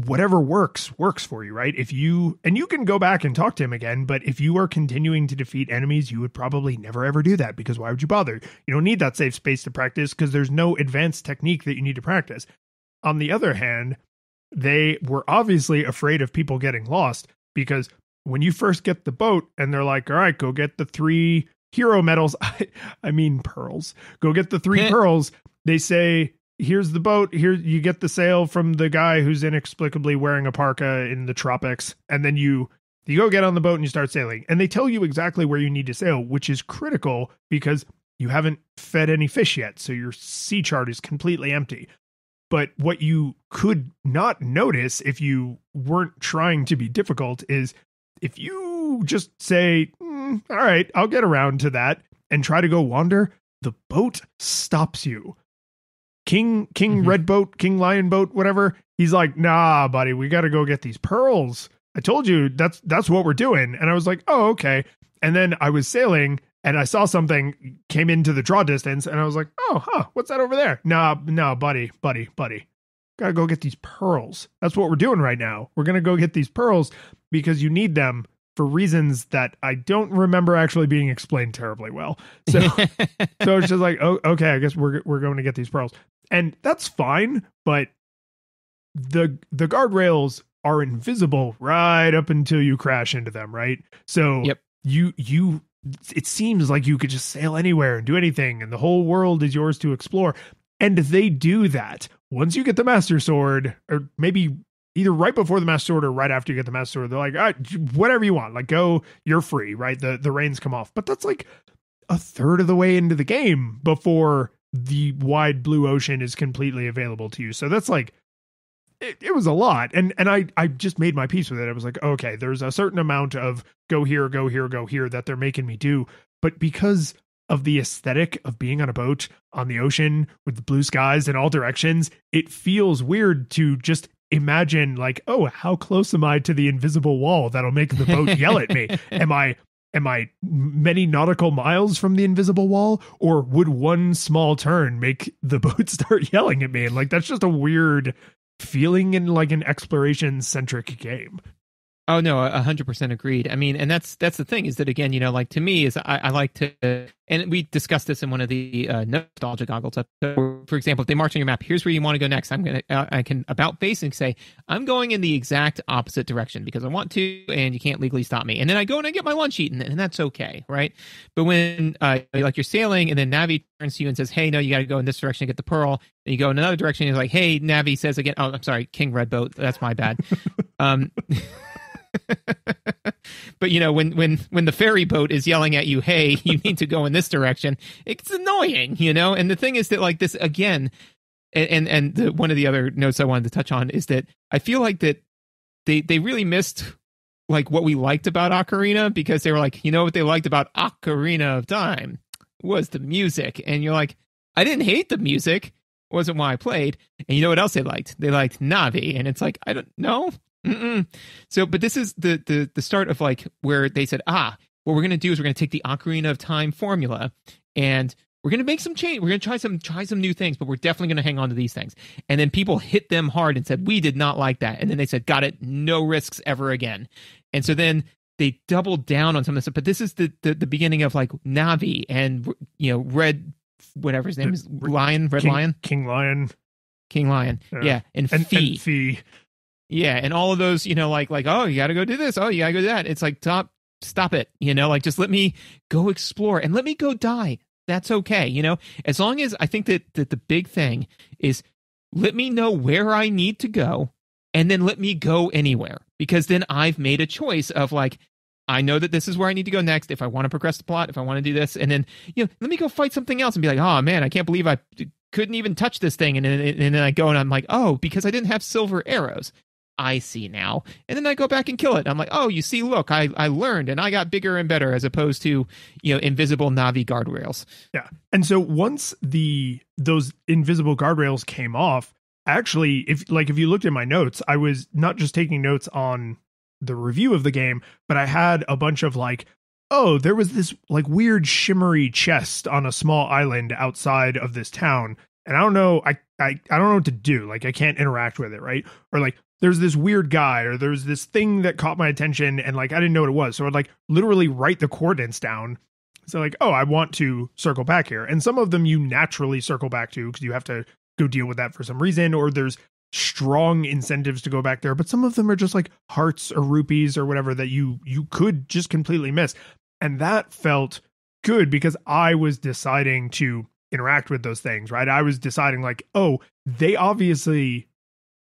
whatever works for you, right? If you, and you can go back and talk to him again, but if you are continuing to defeat enemies, you would probably never ever do that, because why would you bother? You don't need that safe space to practice because there's no advanced technique that you need to practice. On the other hand, they were obviously afraid of people getting lost, because when you first get the boat and they're like, all right, go get the 3 hero medals, I mean pearls, go get the 3 pearls, they say, here's the boat, here you get the sail from the guy who's inexplicably wearing a parka in the tropics, and then you go get on the boat and you start sailing, and they tell you exactly where you need to sail, which is critical because you haven't fed any fish yet, so your sea chart is completely empty. But what you could not notice if you weren't trying to be difficult is if you just say, all right, I'll get around to that, and try to go wander, the boat stops you. King Red Boat, King Lion Boat, whatever. He's like, nah, buddy, we got to go get these pearls. I told you that's what we're doing. And I was like, oh, okay. And then I was sailing and I saw something came into the draw distance, and I was like, oh, what's that over there? No, buddy. Gotta go get these pearls. That's what we're doing right now. We're going to go get these pearls because you need them for reasons that I don't remember actually being explained terribly well. So it's just like, oh, okay, I guess we're going to get these pearls. And that's fine, but the guardrails are invisible right up until you crash into them, right? So yep. it seems like you could just sail anywhere and do anything, and the whole world is yours to explore. And they do that. Once you get the Master Sword, or maybe either right before the Master Sword or right after you get the Master Sword, they're like, all right, whatever you want, like, go, you're free, right? The reins come off. But that's like a third of the way into the game before the wide blue ocean is completely available to you. So that's like, it was a lot. And I just made my peace with it. I was like, okay, there's a certain amount of go here, go here, go here that they're making me do. But because of the aesthetic of being on a boat on the ocean with the blue skies in all directions, it feels weird to just imagine like, oh, how close am I to the invisible wall that'll make the boat yell at me? Am I many nautical miles from the invisible wall, or would one small turn make the boat start yelling at me? And like, that's just a weird feeling in like an exploration centric game. Oh no, 100% agreed. I mean, and that's the thing is that, again, like, to me is I like to, and we discussed this in one of the nostalgia goggles episodes. For example, if they march on your map, here's where you want to go next. I can about face and say I'm going in the exact opposite direction because I want to, and you can't legally stop me. And then I go and I get my lunch eaten, and that's okay, right? But when like you're sailing, and then Navi turns to you and says, "Hey, no, you got to go in this direction to get the pearl," and you go in another direction, and he's like, "Hey," Navi says again, "Oh, I'm sorry, King Redboat, that's my bad." But when the ferry boat is yelling at you, hey, you need to go in this direction, it's annoying, and the thing is that, like, this again, and one of the other notes I wanted to touch on is that I feel like that they really missed like what we liked about Ocarina, because they were like, what they liked about Ocarina of Time was the music, and you're like, I didn't hate the music, it wasn't why I played. And you know what else they liked Navi, and it's like, I don't know. So, but this is the start of like where they said, what we're going to do is we're going to take the Ocarina of Time formula and we're going to make some change. We're going to try some new things, but we're definitely going to hang on to these things. And then people hit them hard and said, we did not like that. And then they said, got it, no risks ever again. And so then they doubled down on some of this stuff. But this is the beginning of like Navi and, Red, whatever his name is, Lion, Red Lion? King Lion. Yeah. And Fee. Yeah, and all of those, like, oh, you got to go do this. Oh, you got to go do that. It's like, stop it. Like, just let me go explore and let me go die. That's okay. As long as I think that the big thing is let me know where I need to go and then let me go anywhere, because then I've made a choice of like, I know that this is where I need to go next. If I want to progress the plot, if I want to do this, and then, let me go fight something else and be like, oh man, I can't believe I couldn't even touch this thing. And then I go and I'm like, oh, because I didn't have silver arrows. I see now. And then I go back and kill it. I'm like, oh, you see, look, I learned and I got bigger and better, as opposed to, invisible Navi guardrails. Yeah. And so once those invisible guardrails came off, actually, if you looked at my notes, I was not just taking notes on the review of the game, but I had a bunch of like, oh, there was this like weird shimmery chest on a small island outside of this town. And I don't know, I don't know what to do. Like, I can't interact with it, right? Or like, there's this weird guy, or there's this thing that caught my attention, and like, I didn't know what it was. So I'd like literally write the coordinates down. So like, oh, I want to circle back here. And some of them you naturally circle back to because you have to go deal with that for some reason, or there's strong incentives to go back there. But some of them are just like hearts or rupees or whatever that you could just completely miss. And that felt good because I was deciding to interact with those things, right? I was deciding like, oh, they obviously,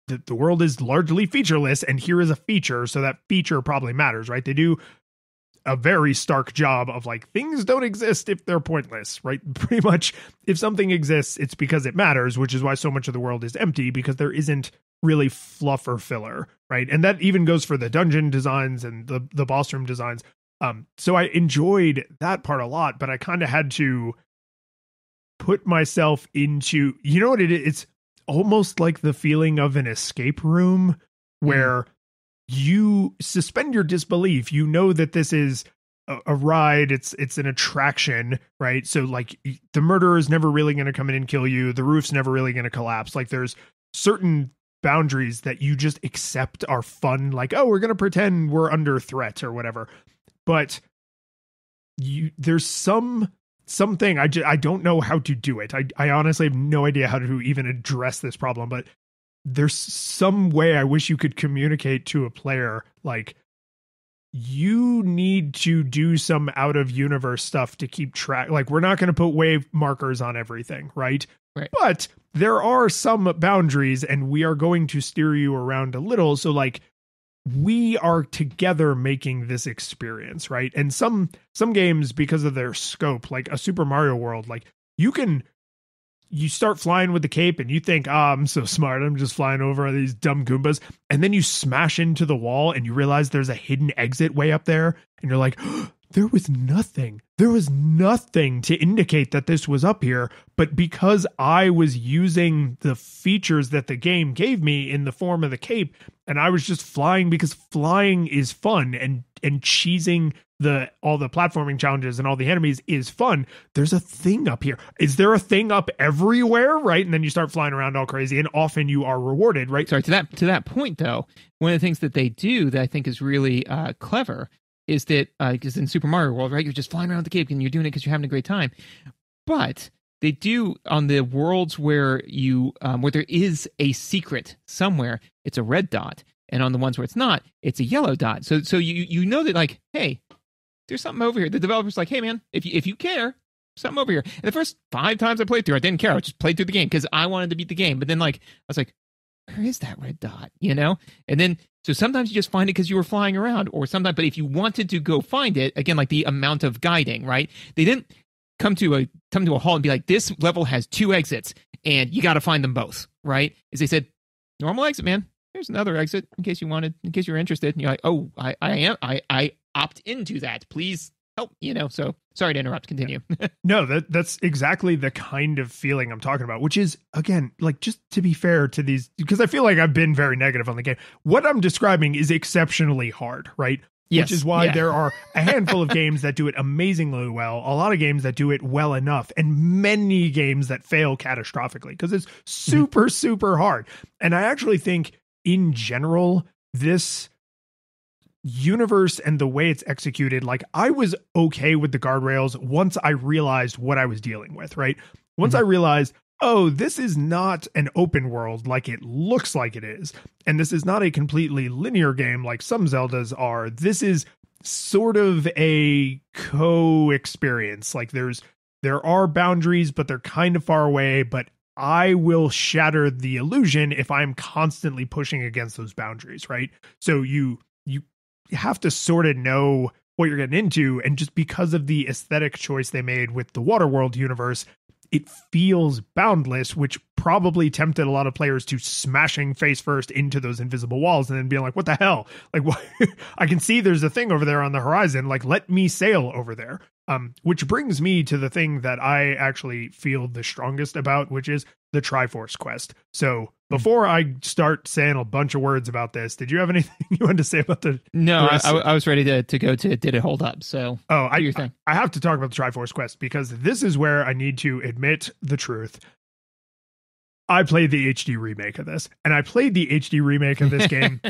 the world is largely featureless, and here is a feature, so that feature probably matters, right? They do a very stark job of like, things don't exist if they're pointless, right? Pretty much, if something exists, it's because it matters, which is why so much of the world is empty, because there isn't really fluff or filler, right? And that even goes for the dungeon designs and the boss room designs. So I enjoyed that part a lot, but I kind of had to put myself into, what it is? It's almost like the feeling of an escape room where you suspend your disbelief. You know that this is a ride. It's an attraction, right? So like, the murderer is never really going to come in and kill you. The roof's never really going to collapse. Like, there's certain boundaries that you just accept are fun. Like, oh, we're going to pretend we're under threat or whatever. But there's something I don't know how to do it. I honestly have no idea how to even address this problem, but there's some way I wish you could communicate to a player, like, you need to do some out of universe stuff to keep track. Like, we're not going to put wave markers on everything, right? Right. But there are some boundaries, and we are going to steer you around a little. So, like, we are together making this experience, right? And some games, because of their scope, like a Super Mario World, like, you start flying with the cape and you think, I'm so smart, I'm just flying over these dumb Goombas. And then you smash into the wall and you realize there's a hidden exit way up there. And you're like, oh, there was nothing. There was nothing to indicate that this was up here. But because I was using the features that the game gave me in the form of the cape, and I was just flying because flying is fun, and cheesing all the platforming challenges and all the enemies is fun. There's a thing up here. Is there a thing up everywhere? Right. And then you start flying around all crazy, and often you are rewarded, right? Sorry, to that point though, one of the things that they do that I think is really clever is that because in Super Mario World, right, you're just flying around the cape and you're doing it because you're having a great time. But they do on the worlds where where there is a secret somewhere, it's a red dot. And on the ones where it's not, it's a yellow dot. So you know that, like, hey, there's something over here. The developer's like, hey, man, if you care, something over here. And the first 5 times I played through, I didn't care. I just played through the game because I wanted to beat the game. But then, like, I was like, where is that red dot? You know? And then, so sometimes you just find it because you were flying around, or sometimes, but if you wanted to go find it, again, like the amount of guiding, right? They didn't come to a halt and be like, this level has 2 exits and you got to find them both, right? As they said, normal exit, man. There's another exit in case you're interested. And you're like, oh, I opt into that. Please help, so sorry to interrupt. Continue. No, that's exactly the kind of feeling I'm talking about, which is, again, like, just to be fair to these, because I feel like I've been very negative on the game. What I'm describing is exceptionally hard, right? Yes. Which is why there are a handful of games that do it amazingly well, a lot of games that do it well enough, and many games that fail catastrophically because it's super, super hard. And I actually think, in general, this universe and the way it's executed, like, I was okay with the guardrails once I realized what I was dealing with, right? Once I realized, oh, this is not an open world like it looks like it is. And this is not a completely linear game like some Zeldas are. This is sort of a co-experience. Like, there are boundaries, but they're kind of far away, but I will shatter the illusion if I'm constantly pushing against those boundaries, right? So you have to sort of know what you're getting into, and just because of the aesthetic choice they made with the Waterworld universe, it feels boundless, which probably tempted a lot of players to smashing face first into those invisible walls and then being like, what the hell? Like, what? I can see there's a thing over there on the horizon. Like, let me sail over there. Which brings me to the thing that I actually feel the strongest about, which is the Triforce quest. So before I start saying a bunch of words about this, did you have anything you wanted to say about the? No, I was ready to go to did it hold up? So I have to talk about the Triforce quest because this is where I need to admit the truth. I played the HD remake of this, and I played the HD remake of this game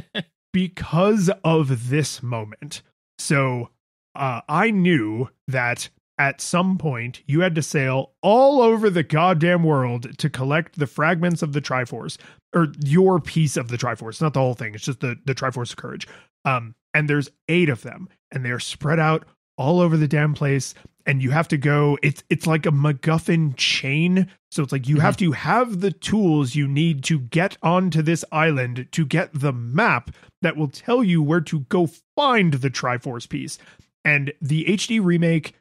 because of this moment. So I knew that at some point you had to sail all over the goddamn world to collect the fragments of the Triforce, or your piece of the Triforce, not the whole thing. It's just the Triforce of Courage. And there's 8 of them, and they're spread out all over the damn place. And you have to go, it's like a MacGuffin chain. So it's like you have to have the tools you need to get onto this island to get the map that will tell you where to go find the Triforce piece. And the HD remake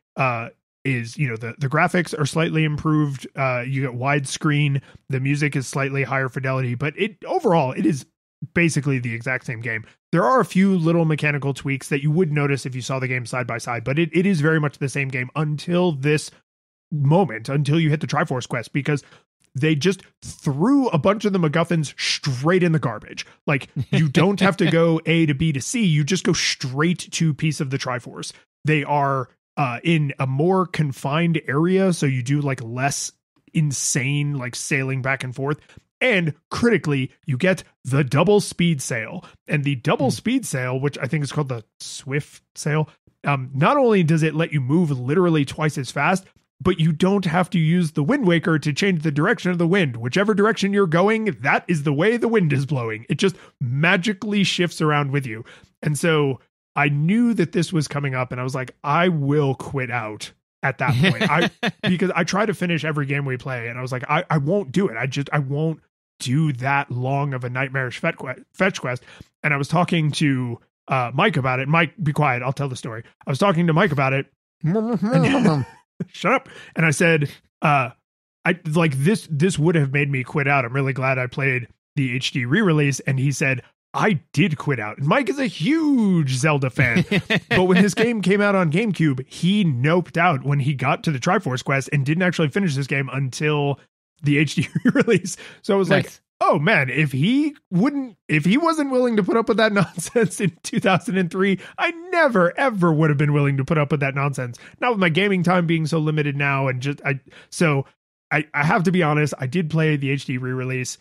is, the graphics are slightly improved. You get widescreen. The music is slightly higher fidelity, but overall, it is basically the exact same game. There are a few little mechanical tweaks that you would notice if you saw the game side by side, but it is very much the same game until this moment, until you hit the Triforce quest, because they just threw a bunch of the MacGuffins straight in the garbage. Like, you don't have to go A to B to C. You just go straight to piece of the Triforce. They are in a more confined area, so you do like less insane like sailing back and forth. And critically, you get the double speed sail. And the double speed sail, which I think is called the Swift sail, not only does it let you move literally twice as fast, but you don't have to use the Wind Waker to change the direction of the wind. Whichever direction you're going, that is the way the wind is blowing. It just magically shifts around with you. And so I knew that this was coming up, and I was like, I will quit out at that point. Because I try to finish every game we play, and I was like, I won't do it. I won't do that long of a nightmarish fetch quest. And I was talking to Mike about it. Mike, be quiet. I'll tell the story. I was talking to Mike about it. Shut up. And I said, I like this would have made me quit out. I'm really glad I played the HD re-release. And he said, I did quit out. And Mike is a huge Zelda fan. But when this game came out on GameCube, he noped out when he got to the Triforce quest and didn't actually finish this game until the HD release. So I was like, oh man, if he wasn't willing to put up with that nonsense in 2003, I never ever would have been willing to put up with that nonsense. Not with my gaming time being so limited now. And I have to be honest, I did play the HD re-release.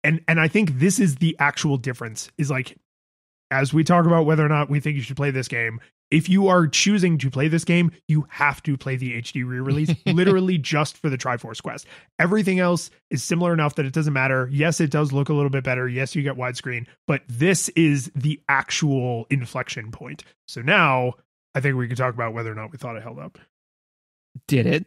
And I think this is the actual difference, is like, as we talk about whether or not we think you should play this game, if you are choosing to play this game, you have to play the HD re-release, literally just for the Triforce quest. Everything else is similar enough that it doesn't matter. Yes, it does look a little bit better. Yes, you get widescreen, but this is the actual inflection point. So now I think we can talk about whether or not we thought it held up. Did it?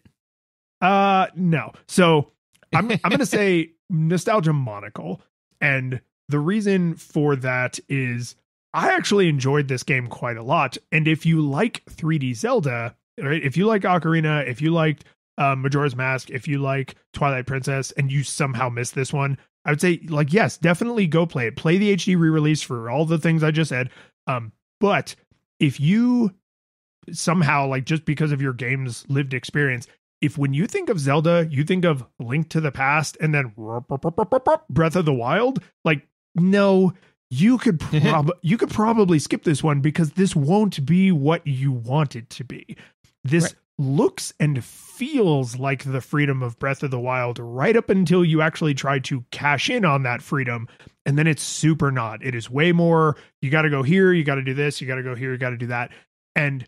No. So I'm going to say nostalgia monocle. And the reason for that is I actually enjoyed this game quite a lot. And if you like 3D Zelda, right? If you like Ocarina, if you liked Majora's Mask, if you like Twilight Princess, and you somehow missed this one, I would say, like, yes, definitely go play it. Play the HD re-release for all the things I just said. But if you somehow, like, just because of your game's lived experience, if when you think of Zelda, you think of Link to the Past and then Breath of the Wild, like, no, you could probably skip this one, because this won't be what you want it to be. This looks and feels like the freedom of Breath of the Wild right up until you actually try to cash in on that freedom. And then it's super not. It is way more, you got to go here, you got to do this, you got to go here, you got to do that. And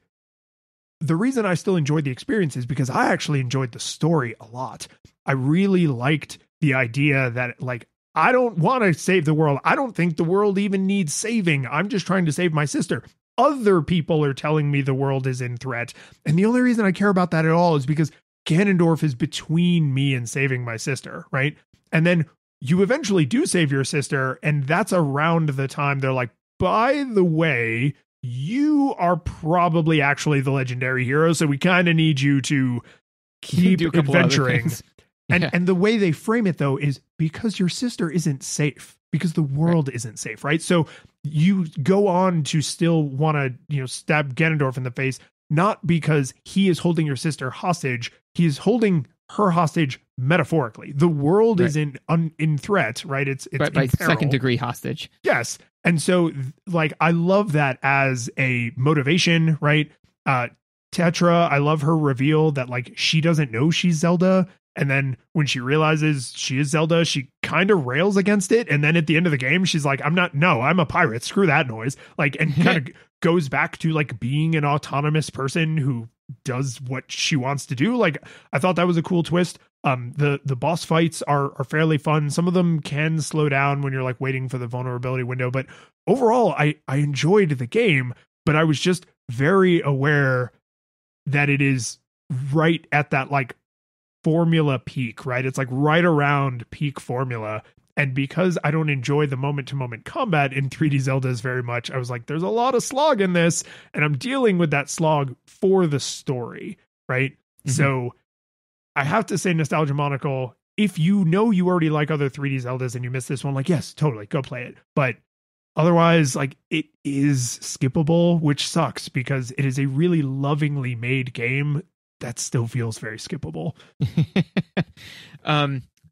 the reason I still enjoyed the experience is because I actually enjoyed the story a lot. I really liked the idea that, like, I don't want to save the world. I don't think the world even needs saving. I'm just trying to save my sister. Other people are telling me the world is in threat. And the only reason I care about that at all is because Ganondorf is between me and saving my sister, right? And then you eventually do save your sister, and that's around the time they're like, by the way, you are probably actually the legendary hero, so we kind of need you to keep adventuring. And the way they frame it, though, is because your sister isn't safe, because the world isn't safe, right? So you go on to still want to, stab Ganondorf in the face, not because he is holding your sister hostage. He is holding her hostage metaphorically. The world is in threat, right? It's by second degree hostage. Yes. And so, like, I love that as a motivation, right? Tetra, I love her reveal that, like, she doesn't know she's Zelda. And then when she realizes she is Zelda, she kind of rails against it. And then at the end of the game, she's like, I'm a pirate. Screw that noise. Like, and kind of goes back to, like, being an autonomous person who does what she wants to do. Like, I thought that was a cool twist. The boss fights are fairly fun. Some of them can slow down when you're, like, waiting for the vulnerability window. But overall, I enjoyed the game, but I was just very aware that it is right at that, like, formula peak, right? It's like right around peak formula. And because I don't enjoy the moment-to-moment combat in 3D Zeldas very much, I was like, there's a lot of slog in this, and I'm dealing with that slog for the story, right? Mm-hmm. So I have to say nostalgia monocle. If you know you already like other 3D Zeldas and you miss this one, like, yes, totally, go play it. But otherwise, like, it is skippable, which sucks because it is a really lovingly made game that still feels very skippable.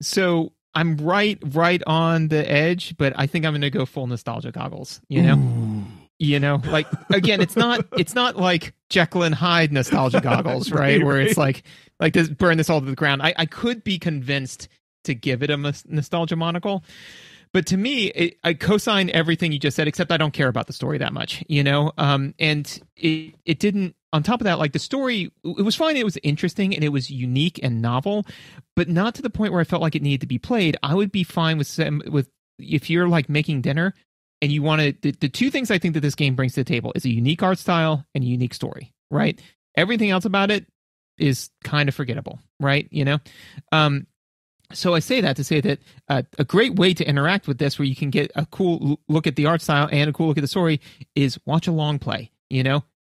So I'm right on the edge, but I think I'm going to go full nostalgia goggles, Ooh. Like, again, it's not like Jekyll and Hyde nostalgia goggles, right? Where it's like this, burn this all to the ground. I could be convinced to give it a nostalgia monocle. But to me, I co-sign everything you just said, except I don't care about the story that much, and it didn't, on top of that, like, the story, it was fine. It was interesting and it was unique and novel, but not to the point where I felt like it needed to be played. I would be fine with if you're, like, making dinner, and you want to, the two things I think that this game brings to the table is a unique art style and a unique story, right? Everything else about it is kind of forgettable, right? So I say that to say that a great way to interact with this, where you can get a cool look at the art style and a cool look at the story, is watch a long play.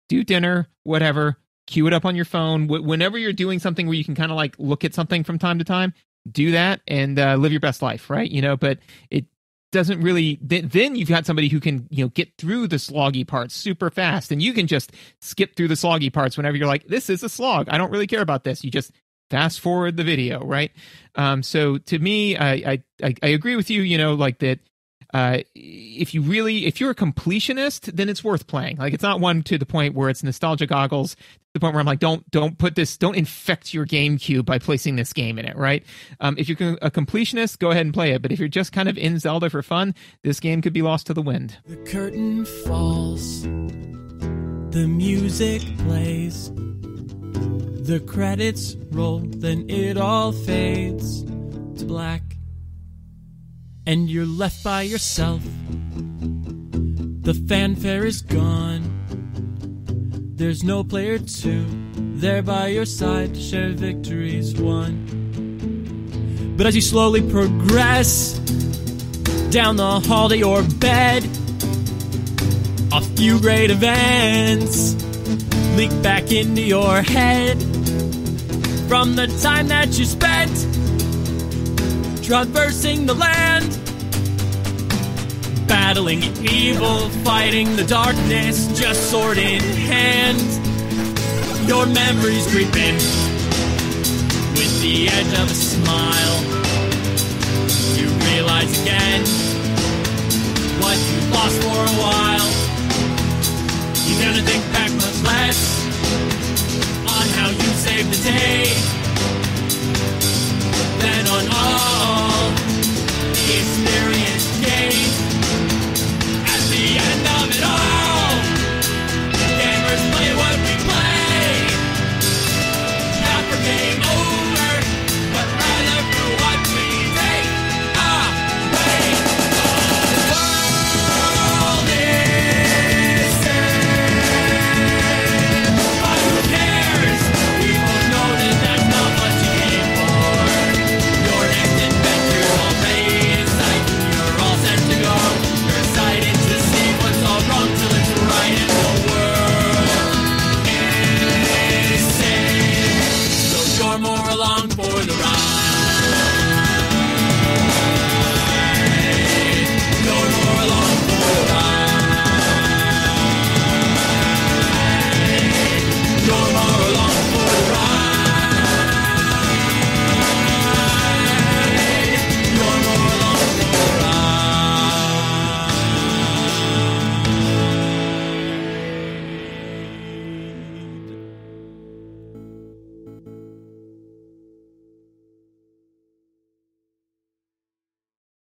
Do dinner, whatever, cue it up on your phone. Whenever you're doing something where you can kind of like look at something from time to time, do that and live your best life, right? But it doesn't really. Then you've got somebody who can get through the sloggy parts super fast, and you can just skip through the sloggy parts whenever you're like, this is a slog, I don't really care about this. You just fast forward the video, right? So to me, I agree with you. Like that. If you're a completionist, then it's worth playing. Like, it's not one to the point where it's nostalgia goggles, to the point where I'm like, don't infect your GameCube by placing this game in it, right? If you're a completionist, go ahead and play it. But if you're just kind of in Zelda for fun, this game could be lost to the wind. The curtain falls, the music plays, the credits roll, then it all fades to black. And you're left by yourself. The fanfare is gone. There's no player two there by your side to share victories won. But as you slowly progress down the hall to your bed, a few great events leak back into your head from the time that you spent traversing the land, battling evil, fighting the darkness, just sword in hand. Your memories creeping with the edge of a smile. You realize again what you lost for a while. You're gonna think back much less on how you saved the day.